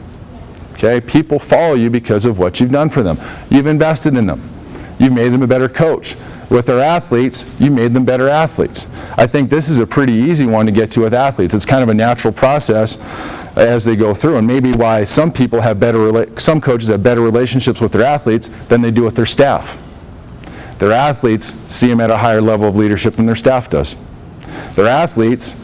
Okay? People follow you because of what you've done for them. You've invested in them. You've made them a better coach. With our athletes, you made them better athletes. I think this is a pretty easy one to get to with athletes. It's kind of a natural process as they go through, and maybe why some coaches have better relationships with their athletes than they do with their staff. Their athletes see them at a higher level of leadership than their staff does. Their athletes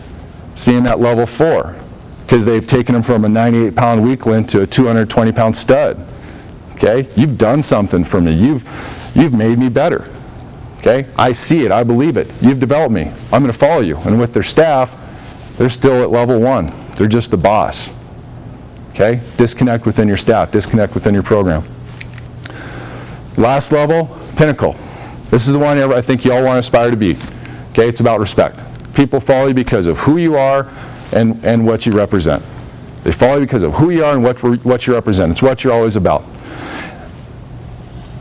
see them at level 4. Because they've taken them from a 98-pound weakling to a 220-pound stud. Okay? You've done something for me. You've made me better. Okay? I see it. I believe it. You've developed me. I'm going to follow you. And with their staff, they're still at level 1. They're just the boss. Okay? Disconnect within your staff. Disconnect within your program. Last level, pinnacle. This is the one I think you all want to aspire to be. Okay? It's about respect. People follow you because of who you are and what you represent. They follow you because of who you are and what you represent. It's what you're always about.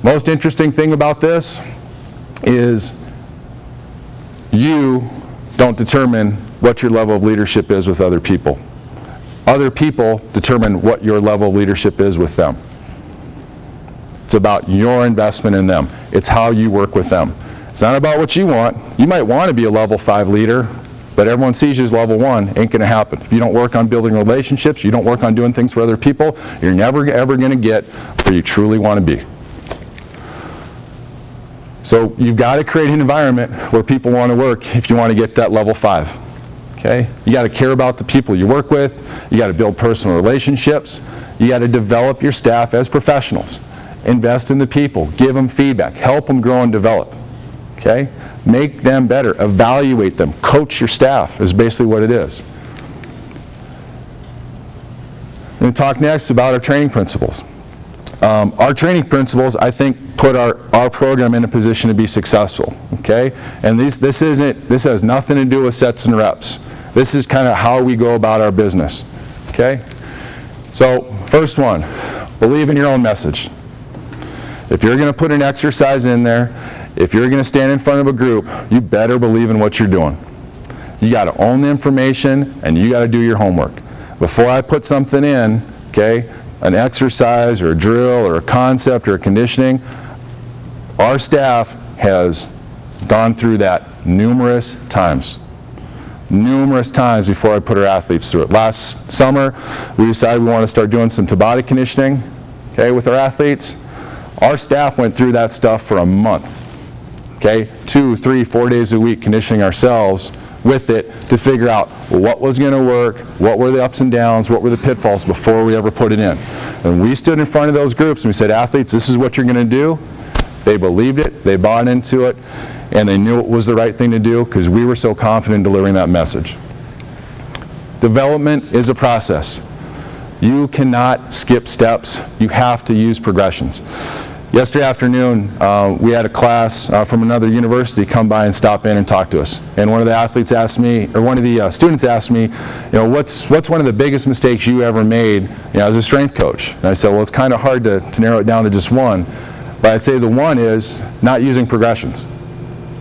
Most interesting thing about this is you don't determine what your level of leadership is with other people. Other people determine what your level of leadership is with them. It's about your investment in them. It's how you work with them. It's not about what you want. You might want to be a level 5 leader, but everyone sees you as level 1. Ain't going to happen. If you don't work on building relationships, you don't work on doing things for other people, you're never ever going to get where you truly want to be. So you've got to create an environment where people want to work if you want to get that level 5. Okay? You got to care about the people you work with. You got to build personal relationships. You got to develop your staff as professionals. Invest in the people. Give them feedback. Help them grow and develop. Okay? Make them better. Evaluate them. Coach your staff is basically what it is. I'm going to talk next about our training principles. Our training principles, I think, put our program in a position to be successful. Okay? And this has nothing to do with sets and reps. This is kind of how we go about our business. Okay? So, first one, believe in your own message. If you're going to put an exercise in there, if you're going to stand in front of a group, you better believe in what you're doing. You got to own the information, and you got to do your homework. Before I put something in, okay, an exercise or a drill or a concept or a conditioning, our staff has gone through that numerous times. Numerous times before I put our athletes through it. Last summer, we decided we want to start doing some Tabata conditioning, okay, with our athletes. Our staff went through that stuff for a month, okay, 2, 3, 4 days a week conditioning ourselves with it to figure out what was going to work, what were the ups and downs, what were the pitfalls before we ever put it in. And we stood in front of those groups and we said, athletes, this is what you're going to do. They believed it, they bought into it, and they knew it was the right thing to do because we were so confident in delivering that message. Development is a process. You cannot skip steps. You have to use progressions. Yesterday afternoon, we had a class from another university come by and stop in and talk to us. And one of the athletes asked me, or one of the students asked me, what's one of the biggest mistakes you ever made, as a strength coach? And I said, well, it's kind of hard to narrow it down to just one. But I'd say the one is not using progressions.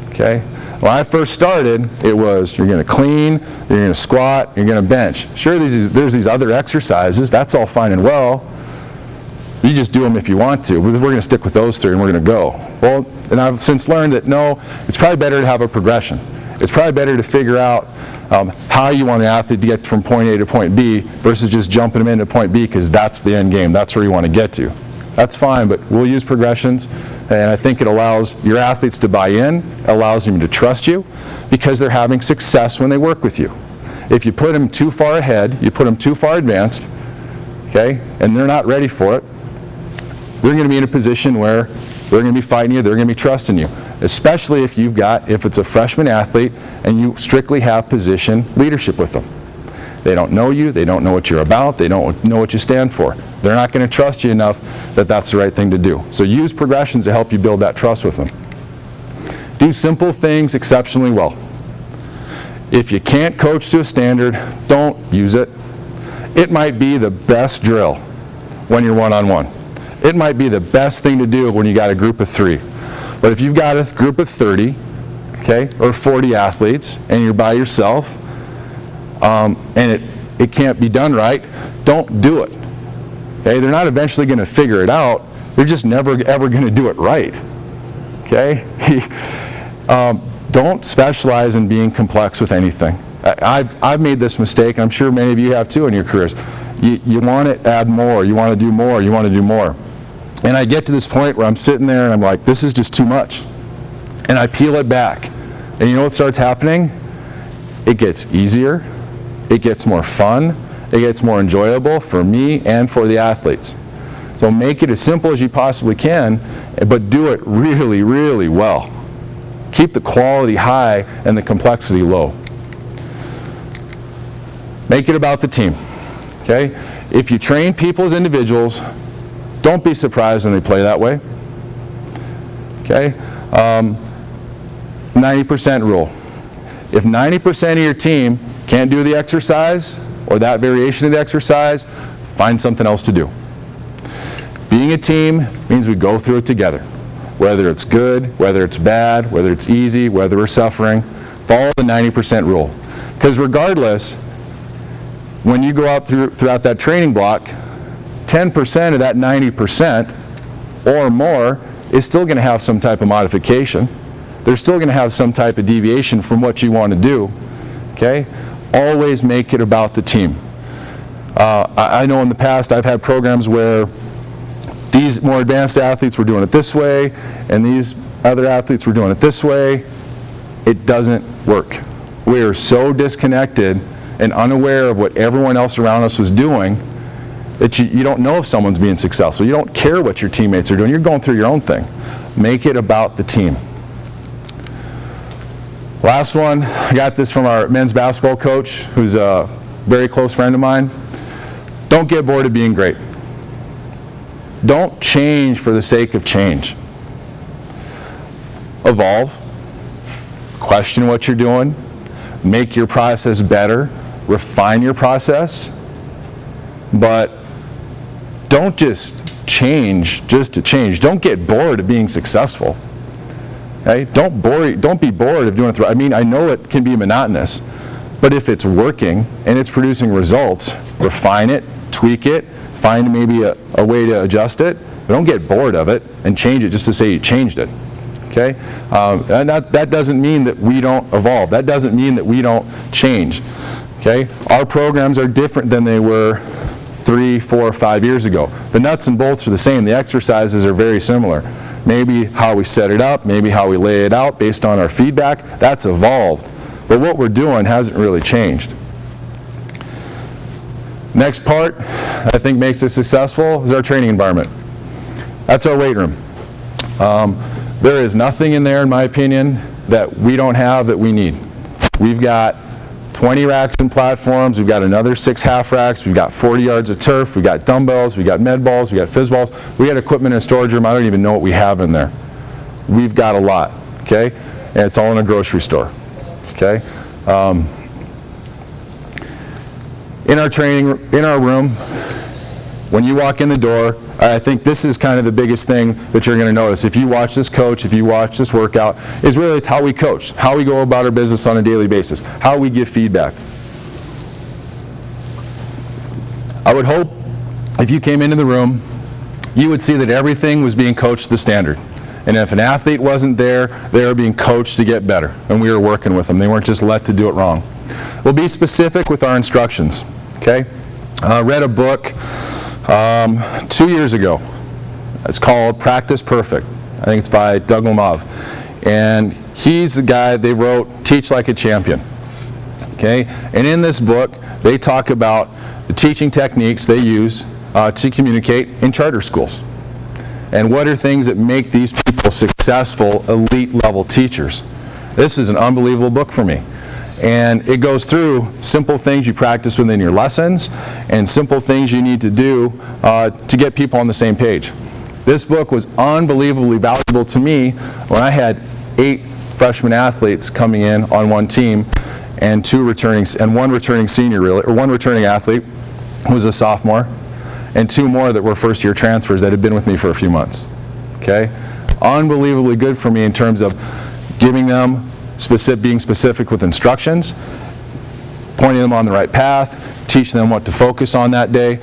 Okay? When I first started, it was you're going to clean, you're going to squat, you're going to bench. Sure, there's these other exercises. That's all fine and well. You just do them if you want to. We're going to stick with those 3 and we're going to go. Well, and I've since learned that no, it's probably better to have a progression. It's probably better to figure out how you want the athlete to get from point A to point B versus just jumping them into point B because that's the end game. That's where you want to get to. That's fine, but we'll use progressions, and I think it allows your athletes to buy in, allows them to trust you, because they're having success when they work with you. If you put them too far ahead, you put them too far advanced, okay, and they're not ready for it, they're going to be in a position where they're going to be fighting you, they're going to be trusting you, especially if it's a freshman athlete and you strictly have position leadership with them. They don't know you, they don't know what you're about, they don't know what you stand for. They're not going to trust you enough that that's the right thing to do. So use progressions to help you build that trust with them. Do simple things exceptionally well. If you can't coach to a standard, don't use it. It might be the best drill when you're one-on-one. It might be the best thing to do when you got a group of 3. But if you've got a group of 30, okay, or 40 athletes, and you're by yourself, and it can't be done right, don't do it. Okay? They're not eventually going to figure it out. They're just never ever going to do it right. Okay? Don't specialize in being complex with anything. I've made this mistake, and I'm sure many of you have too in your careers. You want to add more, you want to do more, you want to do more. And I get to this point where I'm sitting there and I'm like, this is just too much. And I peel it back. And you know what starts happening? It gets easier. It gets more fun, it gets more enjoyable for me and for the athletes. So make it as simple as you possibly can, but do it really, really well. Keep the quality high and the complexity low. Make it about the team. Okay? If you train people as individuals, don't be surprised when they play that way. Okay? 90% rule. If 90% of your team can't do the exercise or that variation of the exercise, find something else to do. Being a team means we go through it together. Whether it's good, whether it's bad, whether it's easy, whether we're suffering, follow the 90% rule. Because regardless, when you go out throughout that training block, 10% of that 90% or more is still going to have some type of modification. They're still going to have some type of deviation from what you want to do. Okay? Always make it about the team. I know in the past I've had programs where these more advanced athletes were doing it this way, and these other athletes were doing it this way. It doesn't work. We are so disconnected and unaware of what everyone else around us was doing that you don't know if someone's being successful. You don't care what your teammates are doing. You're going through your own thing. Make it about the team. Last one, I got this from our men's basketball coach, who's a very close friend of mine. Don't get bored of being great. Don't change for the sake of change. Evolve. Question what you're doing. Make your process better. Refine your process. But don't just change just to change. Don't get bored of being successful. Okay? Don't be bored of doing it. I mean, I know it can be monotonous, but if it's working and it's producing results, refine it, tweak it, find maybe a way to adjust it, but don't get bored of it and change it just to say you changed it. Okay? And that doesn't mean that we don't evolve. That doesn't mean that we don't change. Okay? Our programs are different than they were 3, 4, 5 years ago. The nuts and bolts are the same. The exercises are very similar. Maybe how we set it up, maybe how we lay it out based on our feedback, that's evolved. But what we're doing hasn't really changed. Next part I think makes us successful is our training environment. That's our weight room. There is nothing in there, in my opinion, that we don't have that we need. We've got 20 racks and platforms, we've got another 6 half racks, we've got 40 yards of turf, we've got dumbbells, we've got med balls, we've got fizz balls, we got equipment in a storage room, I don't even know what we have in there. We've got a lot, okay? And it's all in a grocery store, okay? In our training, in our room, when you walk in the door, I think this is kind of the biggest thing that you're going to notice. If you watch this coach, if you watch this workout, is really it's how we coach, how we go about our business on a daily basis, how we give feedback. I would hope if you came into the room, you would see that everything was being coached to the standard. And if an athlete wasn't there, they were being coached to get better. And we were working with them. They weren't just let to do it wrong. We'll be specific with our instructions. Okay? I read a book 2 years ago. It's called Practice Perfect. I think it's by Doug Lamov. And he's the guy, they wrote Teach Like a Champion. Okay? And in this book, they talk about the teaching techniques they use to communicate in charter schools. And what are things that make these people successful, elite level teachers? This is an unbelievable book for me. And it goes through simple things you practice within your lessons and simple things you need to do to get people on the same page. This book was unbelievably valuable to me when I had 8 freshman athletes coming in on one team and one returning senior, really, or one returning athlete who was a sophomore, and 2 more that were first-year transfers that had been with me for a few months. Okay? Unbelievably good for me in terms of giving them being specific with instructions, pointing them on the right path, teaching them what to focus on that day.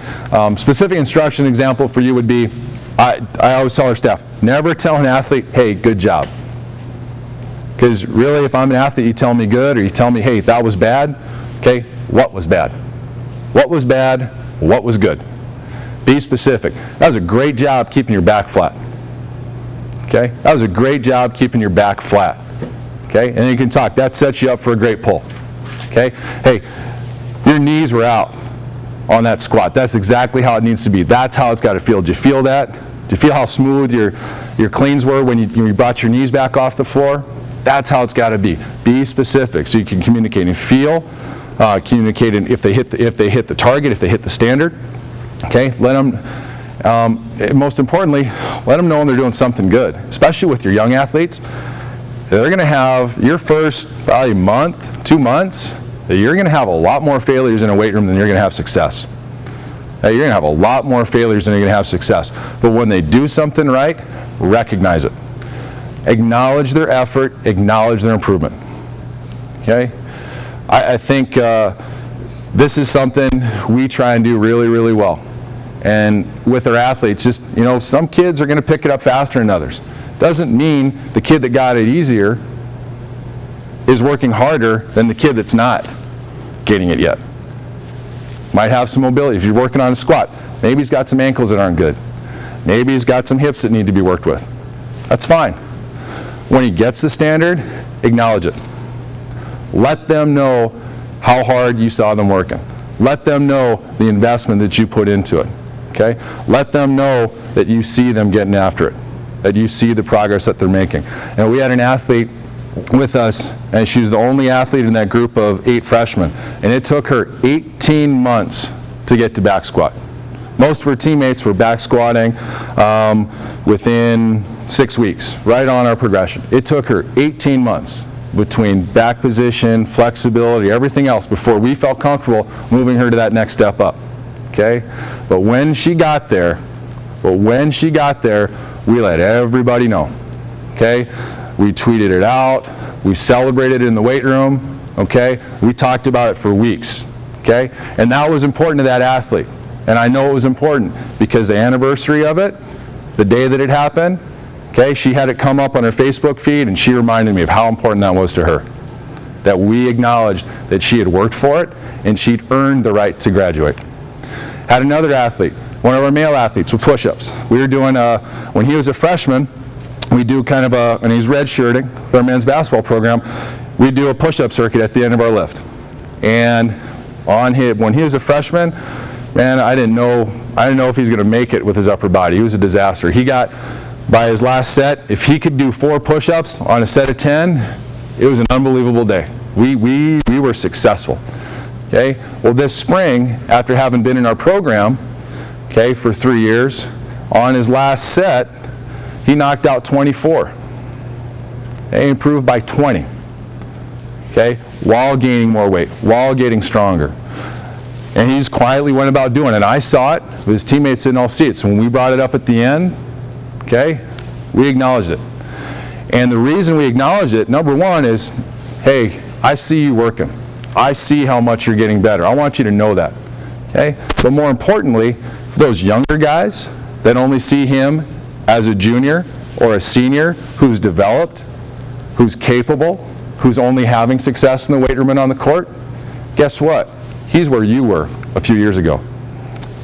Specific instruction example for you would be, I always tell our staff, never tell an athlete, hey, good job. Because really, if I'm an athlete, you tell me good, or you tell me, hey, that was bad. Okay, what was bad? What was bad? What was good? Be specific. That was a great job keeping your back flat. Okay, that was a great job keeping your back flat. Okay, and then you can talk. That sets you up for a great pull. Okay, hey, your knees were out on that squat. That's exactly how it needs to be. That's how it's got to feel. Do you feel that? Do you feel how smooth your cleans were when you brought your knees back off the floor? That's how it's got to be. Be specific so you can communicate and feel. Communicate if they hit the target, if they hit the standard. Okay, let them. Most importantly, let them know when they're doing something good. Especially with your young athletes. They're going to have your first probably month, 2 months, you're going to have a lot more failures in a weight room than you're going to have success. You're going to have a lot more failures than you're going to have success. But when they do something right, recognize it. Acknowledge their effort, acknowledge their improvement. Okay? I think this is something we try and do really, really well. And with our athletes, just, some kids are going to pick it up faster than others. Doesn't mean the kid that got it easier is working harder than the kid that's not getting it yet. Might have some mobility. If you're working on a squat, maybe he's got some ankles that aren't good. Maybe he's got some hips that need to be worked with. That's fine. When he gets the standard, acknowledge it. Let them know how hard you saw them working. Let them know the investment that you put into it. Okay? Let them know that you see them getting after it, that you see the progress that they're making. And we had an athlete with us, and she was the only athlete in that group of 8 freshmen, and it took her 18 months to get to back squat. Most of her teammates were back squatting within 6 weeks, right on our progression. It took her 18 months between back position, flexibility, everything else before we felt comfortable moving her to that next step up. Okay? But when she got there, we let everybody know. Okay? We tweeted it out, we celebrated it in the weight room, okay? We talked about it for weeks, okay? And that was important to that athlete. And I know it was important because the anniversary of it, the day that it happened, okay, she had it come up on her Facebook feed and she reminded me of how important that was to her. That we acknowledged that she had worked for it and she'd earned the right to graduate. Had another athlete, one of our male athletes with push-ups. We were doing, when he was a freshman, we do kind of and he's redshirting for our men's basketball program, we do a push-up circuit at the end of our lift. And when he was a freshman, man, I didn't know if he was going to make it with his upper body. He was a disaster. He got, by his last set, if he could do 4 push-ups on a set of 10, it was an unbelievable day. We were successful. Okay? Well, this spring, after having been in our program, okay, for 3 years, on his last set, he knocked out 24. He improved by 20. Okay? While gaining more weight, while getting stronger. And he just quietly went about doing it. I saw it, but his teammates didn't all see it. So when we brought it up at the end, okay, we acknowledged it. And the reason we acknowledged it, number one, is, hey, I see you working. I see how much you're getting better. I want you to know that. Okay? But more importantly, for those younger guys that only see him as a junior or a senior who's developed, who's capable, who's only having success in the weight room and on the court, guess what? He's where you were a few years ago.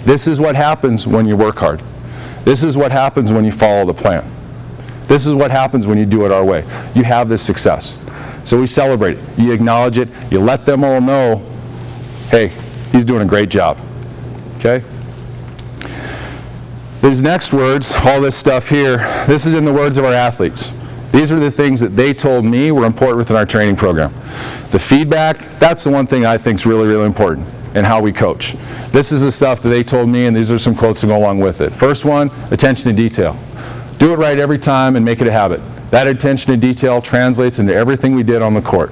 This is what happens when you work hard. This is what happens when you follow the plan. This is what happens when you do it our way. You have this success. So we celebrate it. You acknowledge it. You let them all know, hey, he's doing a great job. Okay? These next words, all this stuff here, this is in the words of our athletes. These are the things that they told me were important within our training program. The feedback, that's the one thing I think is really, really important in how we coach. This is the stuff that they told me, and these are some quotes to go along with it. First one, attention to detail. Do it right every time and make it a habit. That attention to detail translates into everything we did on the court.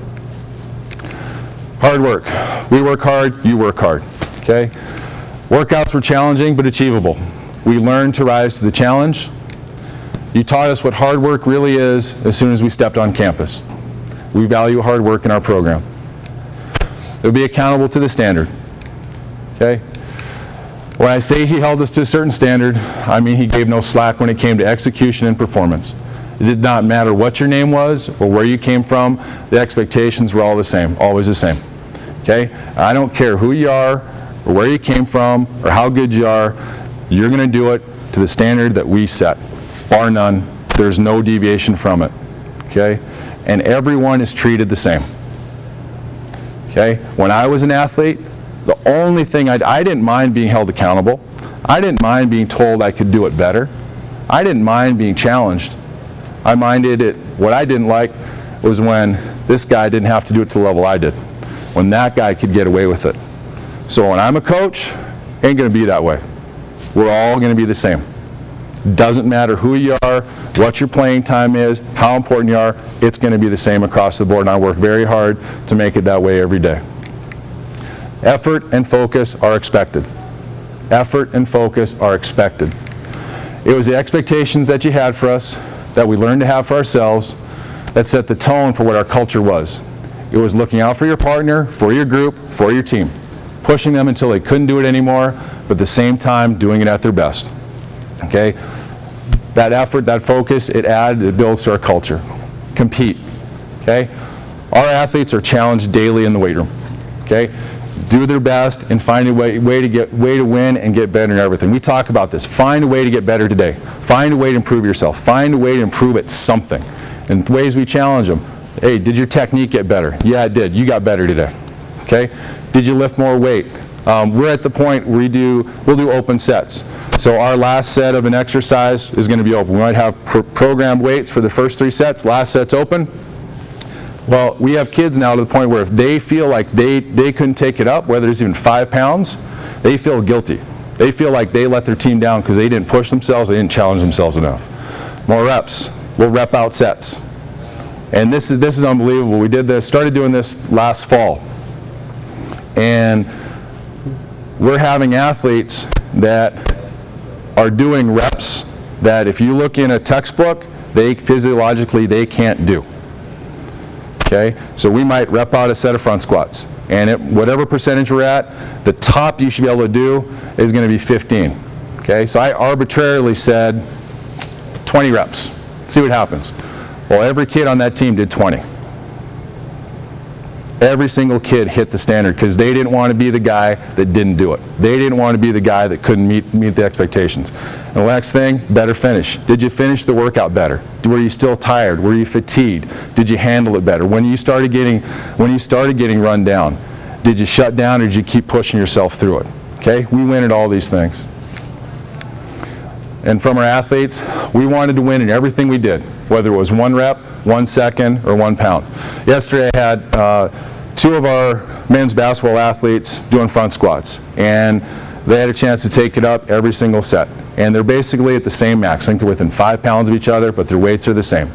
Hard work. We work hard, you work hard. Okay? Workouts were challenging but achievable. We learned to rise to the challenge. You taught us what hard work really is as soon as we stepped on campus. We value hard work in our program. They'll be accountable to the standard. Okay? When I say he held us to a certain standard, I mean he gave no slack when it came to execution and performance. It did not matter what your name was or where you came from, the expectations were all the same, always the same. Okay? I don't care who you are or where you came from or how good you are, you're going to do it to the standard that we set. Bar none. There's no deviation from it. Okay? And everyone is treated the same. Okay? When I was an athlete, the only thing I didn't mind being held accountable. I didn't mind being told I could do it better. I didn't mind being challenged. I minded it. What I didn't like was when this guy didn't have to do it to the level I did. When that guy could get away with it. So when I'm a coach, ain't going to be that way. We're all going to be the same. Doesn't matter who you are, what your playing time is, how important you are, it's going to be the same across the board, and I work very hard to make it that way every day. Effort and focus are expected. Effort and focus are expected. It was the expectations that you had for us, that we learned to have for ourselves, that set the tone for what our culture was. It was looking out for your partner, for your group, for your team. pushing them until they couldn't do it anymore, but at the same time doing it at their best. Okay? That effort, that focus, it builds to our culture. Compete. Okay? Our athletes are challenged daily in the weight room. Okay? Do their best and find a way to win and get better in everything. We talk about this. Find a way to get better today. Find a way to improve yourself. Find a way to improve at something. And ways we challenge them. Hey, did your technique get better? Yeah, it did. You got better today. Okay? Did you lift more weight? We're at the point where we'll do open sets. So our last set of an exercise is going to be open. We might have programmed weights for the first 3 sets. Last set's open. Well, we have kids now to the point where if they feel like they couldn't take it up, whether it's even 5 pounds, they feel guilty. They feel like they let their team down because they didn't push themselves, they didn't challenge themselves enough. More reps. We'll rep out sets. And this is unbelievable. We started doing this last fall. And we're having athletes that are doing reps that if you look in a textbook, physiologically they can't do. Okay, so we might rep out a set of front squats, and whatever percentage we're at, the top you should be able to do is going to be 15. Okay, so I arbitrarily said 20 reps. See what happens. Well, every kid on that team did 20. Every single kid hit the standard because they didn't want to be the guy that didn't do it. They didn't want to be the guy that couldn't meet the expectations. And the next thing, better finish. Did you finish the workout better? Were you still tired? Were you fatigued? Did you handle it better? When you started getting run down, did you shut down or did you keep pushing yourself through it? Okay, we win at all these things. And from our athletes, we wanted to win in everything we did, whether it was 1 rep, 1 second, or 1 pound. Yesterday I had 2 of our men's basketball athletes doing front squats, and they had a chance to take it up every single set. And they're basically at the same max. I think they're within 5 pounds of each other, but their weights are the same.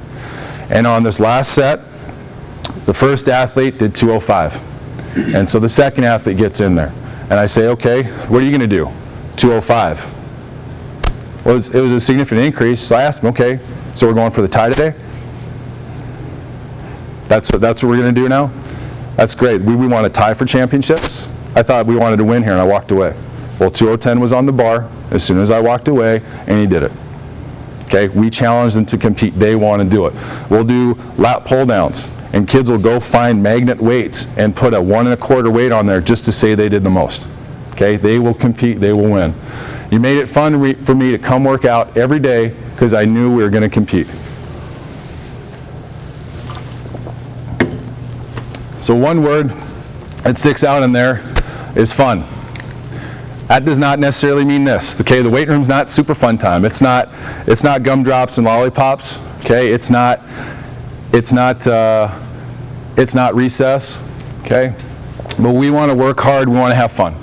And on this last set, the first athlete did 205. And so the second athlete gets in there. And I say, okay, what are you going to do? 205. Well, it was a significant increase, so I asked him, okay, so we're going for the tie today? That's what we're going to do now? That's great. We want to tie for championships? I thought we wanted to win here, and I walked away. Well, 210 was on the bar as soon as I walked away, and he did it. Okay, we challenged them to compete. They want to do it. We'll do lat pull downs, and kids will go find magnet weights and put a 1 1/4 weight on there just to say they did the most. Okay, they will compete, they will win. You made it fun for me to come work out every day because I knew we were going to compete. So one word that sticks out in there is fun. That does not necessarily mean this. Okay, the weight room's not super fun time. It's not gumdrops and lollipops. Okay, it's not recess. Okay, but we want to work hard. We want to have fun.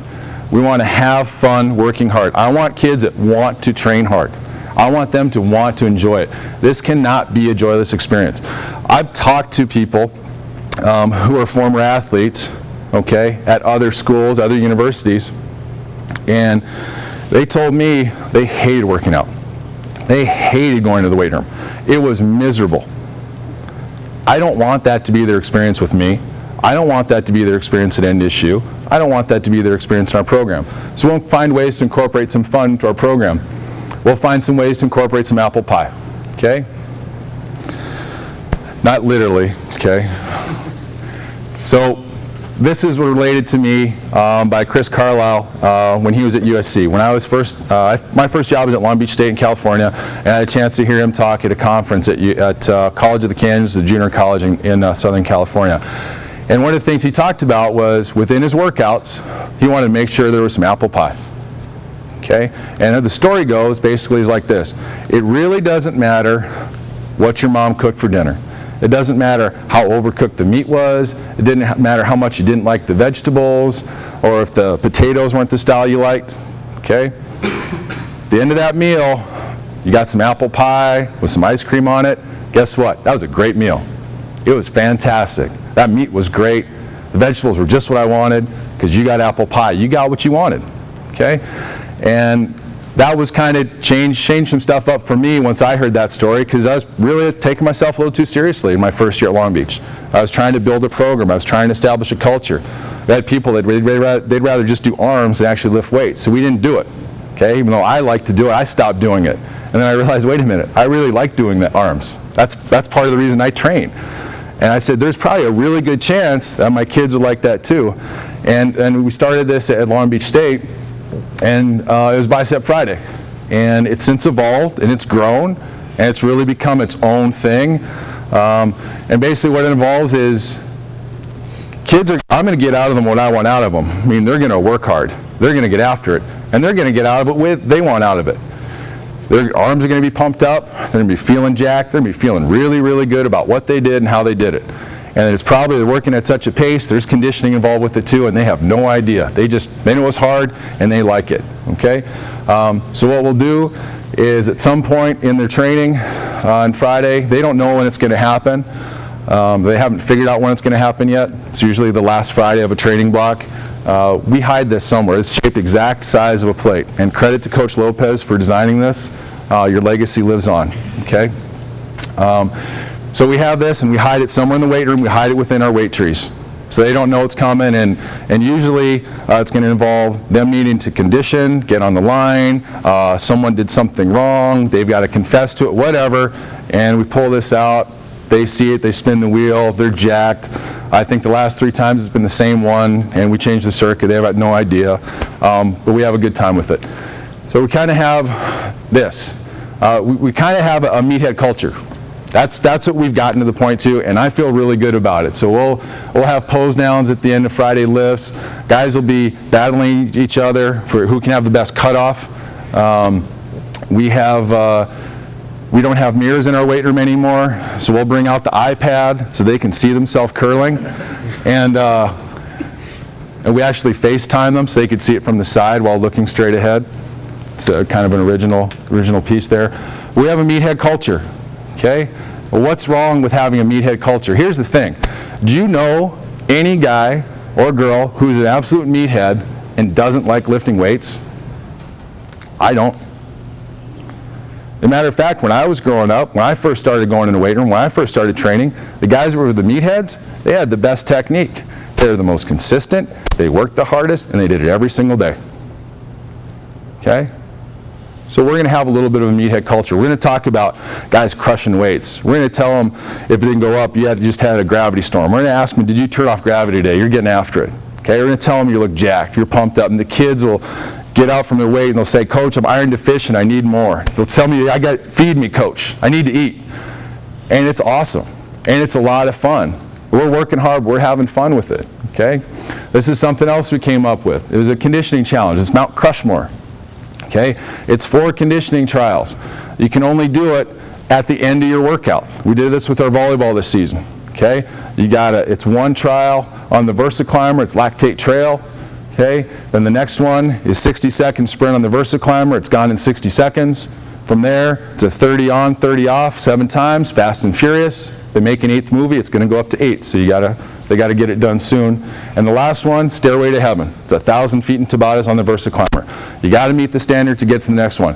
We want to have fun working hard. I want kids that want to train hard. I want them to want to enjoy it. This cannot be a joyless experience. I've talked to people who are former athletes, okay, at other schools, other universities, and they told me they hated working out. They hated going to the weight room. It was miserable. I don't want that to be their experience with me. I don't want that to be their experience at NDSU. I don't want that to be their experience in our program. So we'll find ways to incorporate some fun into our program. We'll find some ways to incorporate some apple pie, okay? Not literally, okay? So this is related to me by Chris Carlisle when he was at USC. When I was my first job was at Long Beach State in California, and I had a chance to hear him talk at a conference at College of the Canyons, the junior college in Southern California. And one of the things he talked about was within his workouts, he wanted to make sure there was some apple pie. Okay? And the story goes basically is like this. It really doesn't matter what your mom cooked for dinner. It doesn't matter how overcooked the meat was. It didn't matter how much you didn't like the vegetables or if the potatoes weren't the style you liked. Okay? At the end of that meal, you got some apple pie with some ice cream on it. Guess what? That was a great meal. It was fantastic. That meat was great. The vegetables were just what I wanted because you got apple pie. You got what you wanted. Okay? And that was kind of changed some stuff up for me once I heard that story, because I was really taking myself a little too seriously in my first year at Long Beach. I was trying to build a program. I was trying to establish a culture. We had people that they'd rather just do arms than actually lift weights, so we didn't do it. Okay, even though I like to do it, I stopped doing it. And then I realized, wait a minute, I really like doing the arms. That's part of the reason I train. And I said, there's probably a really good chance that my kids would like that too. And we started this at Long Beach State, and it was Bicep Friday. And it's since evolved, and it's grown, and it's really become its own thing. And basically what it involves is I'm going to get out of them what I want out of them. I mean, they're going to work hard. They're going to get after it. And they're going to get out of it what they want out of it. Their arms are going to be pumped up. They're going to be feeling jacked. They're going to be feeling really, really good about what they did and how they did it. And it's probably working at such a pace, there's conditioning involved with it too, and they have no idea. They know it's hard, and they like it, okay? So what we'll do is at some point in their training on Friday, they don't know when it's going to happen. They haven't figured out when it's going to happen yet. It's usually the last Friday of a training block. We hide this somewhere. It's shaped exact size of a plate. And credit to Coach Lopez for designing this. Your legacy lives on, okay? So we have this, and we hide it somewhere in the weight room. We hide it within our weight trees. So they don't know it's coming, and usually it's going to involve them needing to condition, get on the line, someone did something wrong, they've got to confess to it, whatever, and we pull this out. They see it, they spin the wheel, they're jacked. I think the last 3 times it's been the same one, and we change the circuit. They have no idea, but we have a good time with it. So we kind of have this. We kind of have a meathead culture. That's what we've gotten to the point to, and I feel really good about it. So we'll have pose downs at the end of Friday lifts. Guys will be battling each other for who can have the best cutoff. We don't have mirrors in our weight room anymore, so we'll bring out the iPad so they can see themselves curling, and we actually FaceTime them so they could see it from the side while looking straight ahead. It's kind of an original piece there. We have a meathead culture. Okay? Well, what's wrong with having a meathead culture? Here's the thing. Do you know any guy or girl who's an absolute meathead and doesn't like lifting weights? I don't. As a matter of fact, when I was growing up, when I first started going in the weight room, when I first started training, the guys who were the meatheads, they had the best technique. They were the most consistent, they worked the hardest, and they did it every single day. Okay? So we're going to have a little bit of a meathead culture. We're going to talk about guys crushing weights. We're going to tell them if it didn't go up, you just had a gravity storm. We're going to ask them, did you turn off gravity today? You're getting after it. Okay, we're going to tell them you look jacked, you're pumped up, and the kids will get out from their weight and they'll say, Coach, I'm iron deficient, I need more. They'll tell me, feed me, Coach, I need to eat. And it's awesome, and it's a lot of fun. We're working hard, we're having fun with it, okay? This is something else we came up with. It was a conditioning challenge. It's Mount Crushmore. Okay, it's 4 conditioning trials. You can only do it at the end of your workout. We did this with our volleyball this season. Okay, it's 1 trial on the VersaClimber. It's lactate trail. Okay, then the next one is 60-second sprint on the VersaClimber. It's gone in 60 seconds. From there, it's a 30 on, 30 off, 7 times, fast and furious. They make an 8th movie. It's going to go up to 8. So they got to get it done soon. And the last one, Stairway to Heaven. It's 1,000 feet in Tabatas on the VersaClimber. You got to meet the standard to get to the next one.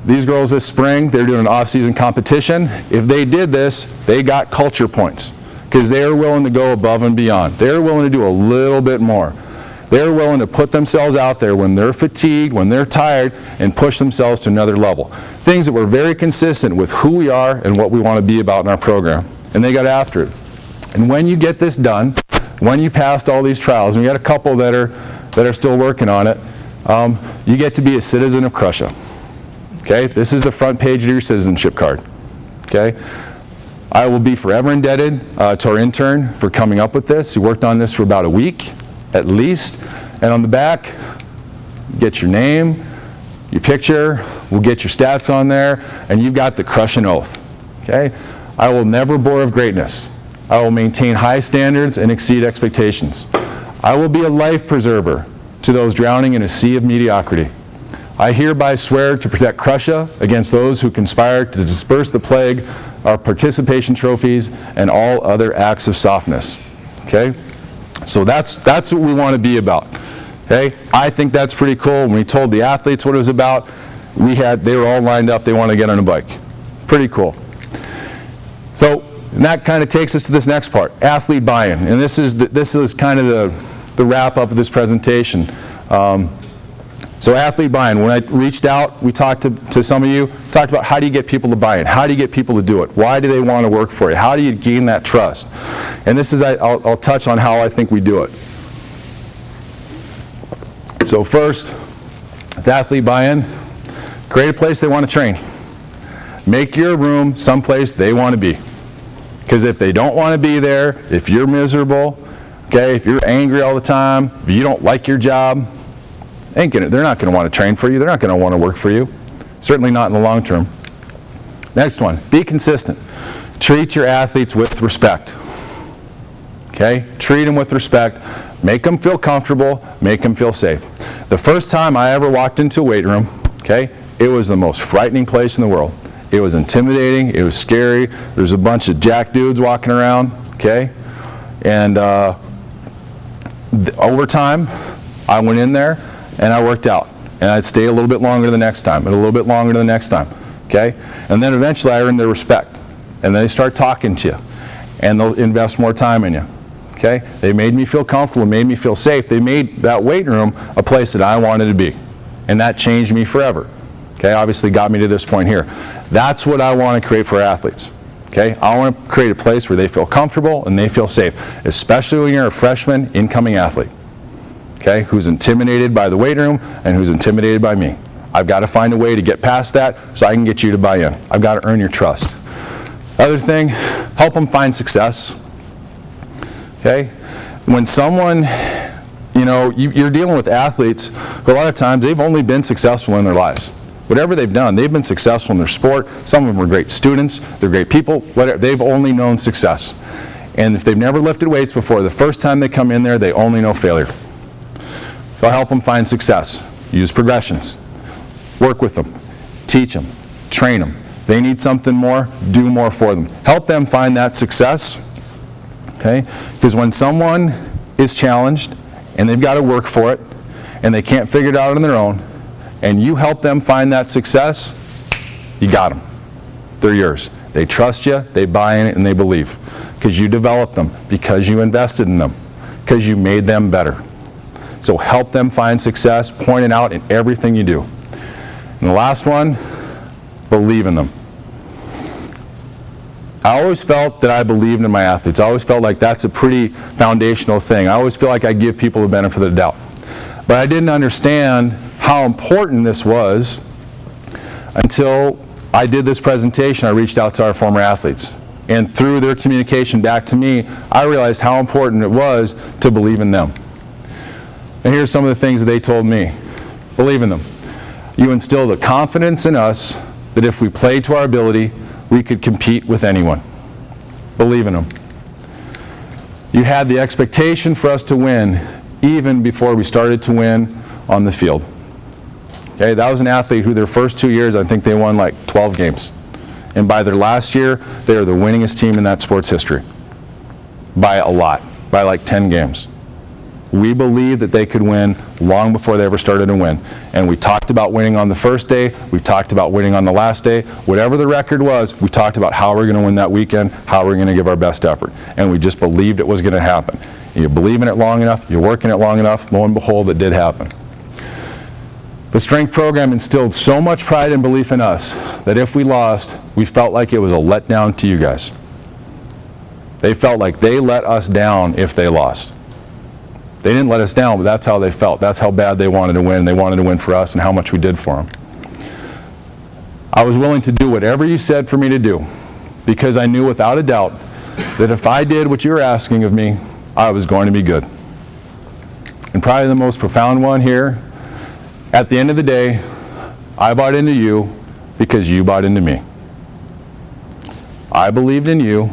These girls this spring, they're doing an off-season competition. If they did this, they got culture points because they're willing to go above and beyond. They're willing to do a little bit more. They're willing to put themselves out there when they're fatigued, when they're tired, and push themselves to another level. Things that were very consistent with who we are and what we want to be about in our program. And they got after it. And when you get this done, when you passed all these trials, and we got a couple that are still working on it, you get to be a citizen of Crusha. Okay? This is the front page of your citizenship card. Okay? I will be forever indebted to our intern for coming up with this. He worked on this for about a week, at least. And on the back, get your name, your picture, we'll get your stats on there, and you've got the Crushin' oath. Okay? I will never bore of greatness. I will maintain high standards and exceed expectations. I will be a life preserver to those drowning in a sea of mediocrity. I hereby swear to protect Crusha against those who conspire to disperse the plague of participation trophies and all other acts of softness. Okay? So that's what we want to be about. Okay? I think that's pretty cool. When we told the athletes what it was about, they were all lined up, they want to get on a bike. Pretty cool. So, and that kind of takes us to this next part, athlete buy-in. And this is kind of the wrap-up of this presentation. So athlete buy-in, when I reached out, we talked to some of you, talked about how do you get people to buy in? How do you get people to do it? Why do they want to work for you? How do you gain that trust? And this is, I'll touch on how I think we do it. So first, with athlete buy-in, create a place they want to train. Make your room someplace they want to be. Because if they don't want to be there, if you're miserable, okay, if you're angry all the time, if you don't like your job, they're not going to want to train for you. They're not going to want to work for you. Certainly not in the long term. Next one, be consistent. Treat your athletes with respect. Okay? Treat them with respect. Make them feel comfortable. Make them feel safe. The first time I ever walked into a weight room, okay, it was the most frightening place in the world. It was intimidating. It was scary. There's a bunch of jack dudes walking around, okay? And over time, I went in there and I worked out. And I'd stay a little bit longer the next time, and a little bit longer the next time, okay? And then eventually I earned their respect. And then they start talking to you, and they'll invest more time in you, okay? They made me feel comfortable, made me feel safe. They made that weight room a place that I wanted to be. And that changed me forever, okay? Obviously got me to this point here. That's what I want to create for athletes, okay? I want to create a place where they feel comfortable and they feel safe, especially when you're a freshman incoming athlete, okay, who's intimidated by the weight room and who's intimidated by me. I've got to find a way to get past that so I can get you to buy in. I've got to earn your trust. Other thing, help them find success, okay? When someone, you know, you're dealing with athletes who a lot of times they've only been successful in their lives. Whatever they've done, they've been successful in their sport. Some of them are great students, they're great people, whatever. They've only known success. And if they've never lifted weights before, the first time they come in there, they only know failure. So help them find success. Use progressions. Work with them. Teach them. Train them. They need something more, do more for them. Help them find that success, okay? Because when someone is challenged and they've got to work for it and they can't figure it out on their own, and you help them find that success, you got them. They're yours. They trust you, they buy in it, and they believe. Because you developed them, because you invested in them, because you made them better. So help them find success, point it out in everything you do. And the last one, believe in them. I always felt that I believed in my athletes. I always felt like that's a pretty foundational thing. I always feel like I give people the benefit of the doubt. But I didn't understand how important this was until I did this presentation. I reached out to our former athletes. And through their communication back to me, I realized how important it was to believe in them. And here's some of the things that they told me. Believe in them. You instilled a confidence in us that if we played to our ability, we could compete with anyone. Believe in them. You had the expectation for us to win even before we started to win on the field. Okay, that was an athlete who their first 2 years, I think they won like 12 games. And by their last year, they are the winningest team in that sport's history. By a lot, by like 10 games. We believed that they could win long before they ever started to win. And we talked about winning on the first day, we talked about winning on the last day. Whatever the record was, we talked about how we're going to win that weekend, how we're going to give our best effort. And we just believed it was going to happen. And you believe in it long enough, you're working it long enough, lo and behold, it did happen. The strength program instilled so much pride and belief in us that if we lost, we felt like it was a letdown to you guys. They felt like they let us down if they lost. They didn't let us down, but that's how they felt. That's how bad they wanted to win. They wanted to win for us and how much we did for them. I was willing to do whatever you said for me to do because I knew without a doubt that if I did what you were asking of me, I was going to be good. And probably the most profound one here, at the end of the day, I bought into you because you bought into me. I believed in you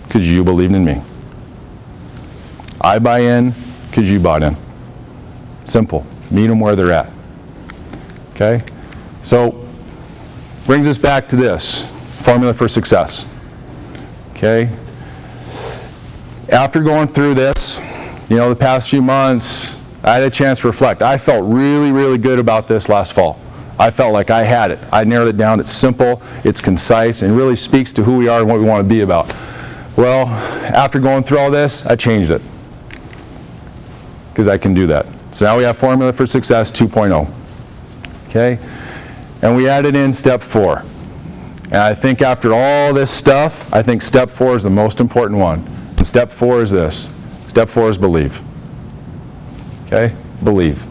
because you believed in me. I buy in because you bought in. Simple. Meet them where they're at. Okay? So, brings us back to this. Formula for success. Okay? After going through this, you know, the past few months, I had a chance to reflect. I felt really, really good about this last fall. I felt like I had it. I narrowed it down. It's simple, it's concise, and really speaks to who we are and what we want to be about. Well, after going through all this, I changed it, because I can do that. So now we have Formula for Success 2.0. Okay? And we added in step 4. And I think after all this stuff, I think step 4 is the most important one. And step 4 is this. Step 4 is believe. Okay? Believe.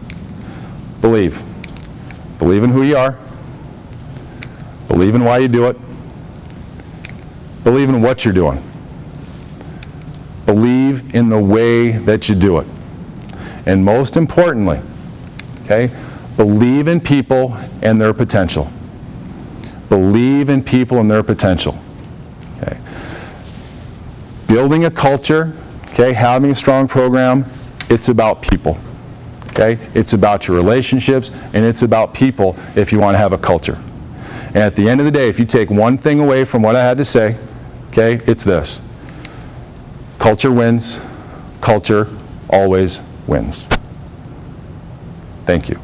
Believe. Believe in who you are. Believe in why you do it. Believe in what you're doing. Believe in the way that you do it. And most importantly, okay, believe in people and their potential. Believe in people and their potential. Okay. Building a culture, okay, having a strong program, it's about people. Okay? It's about your relationships, and it's about people if you want to have a culture. And at the end of the day, if you take one thing away from what I had to say, okay, it's this. Culture wins. Culture always wins. Thank you.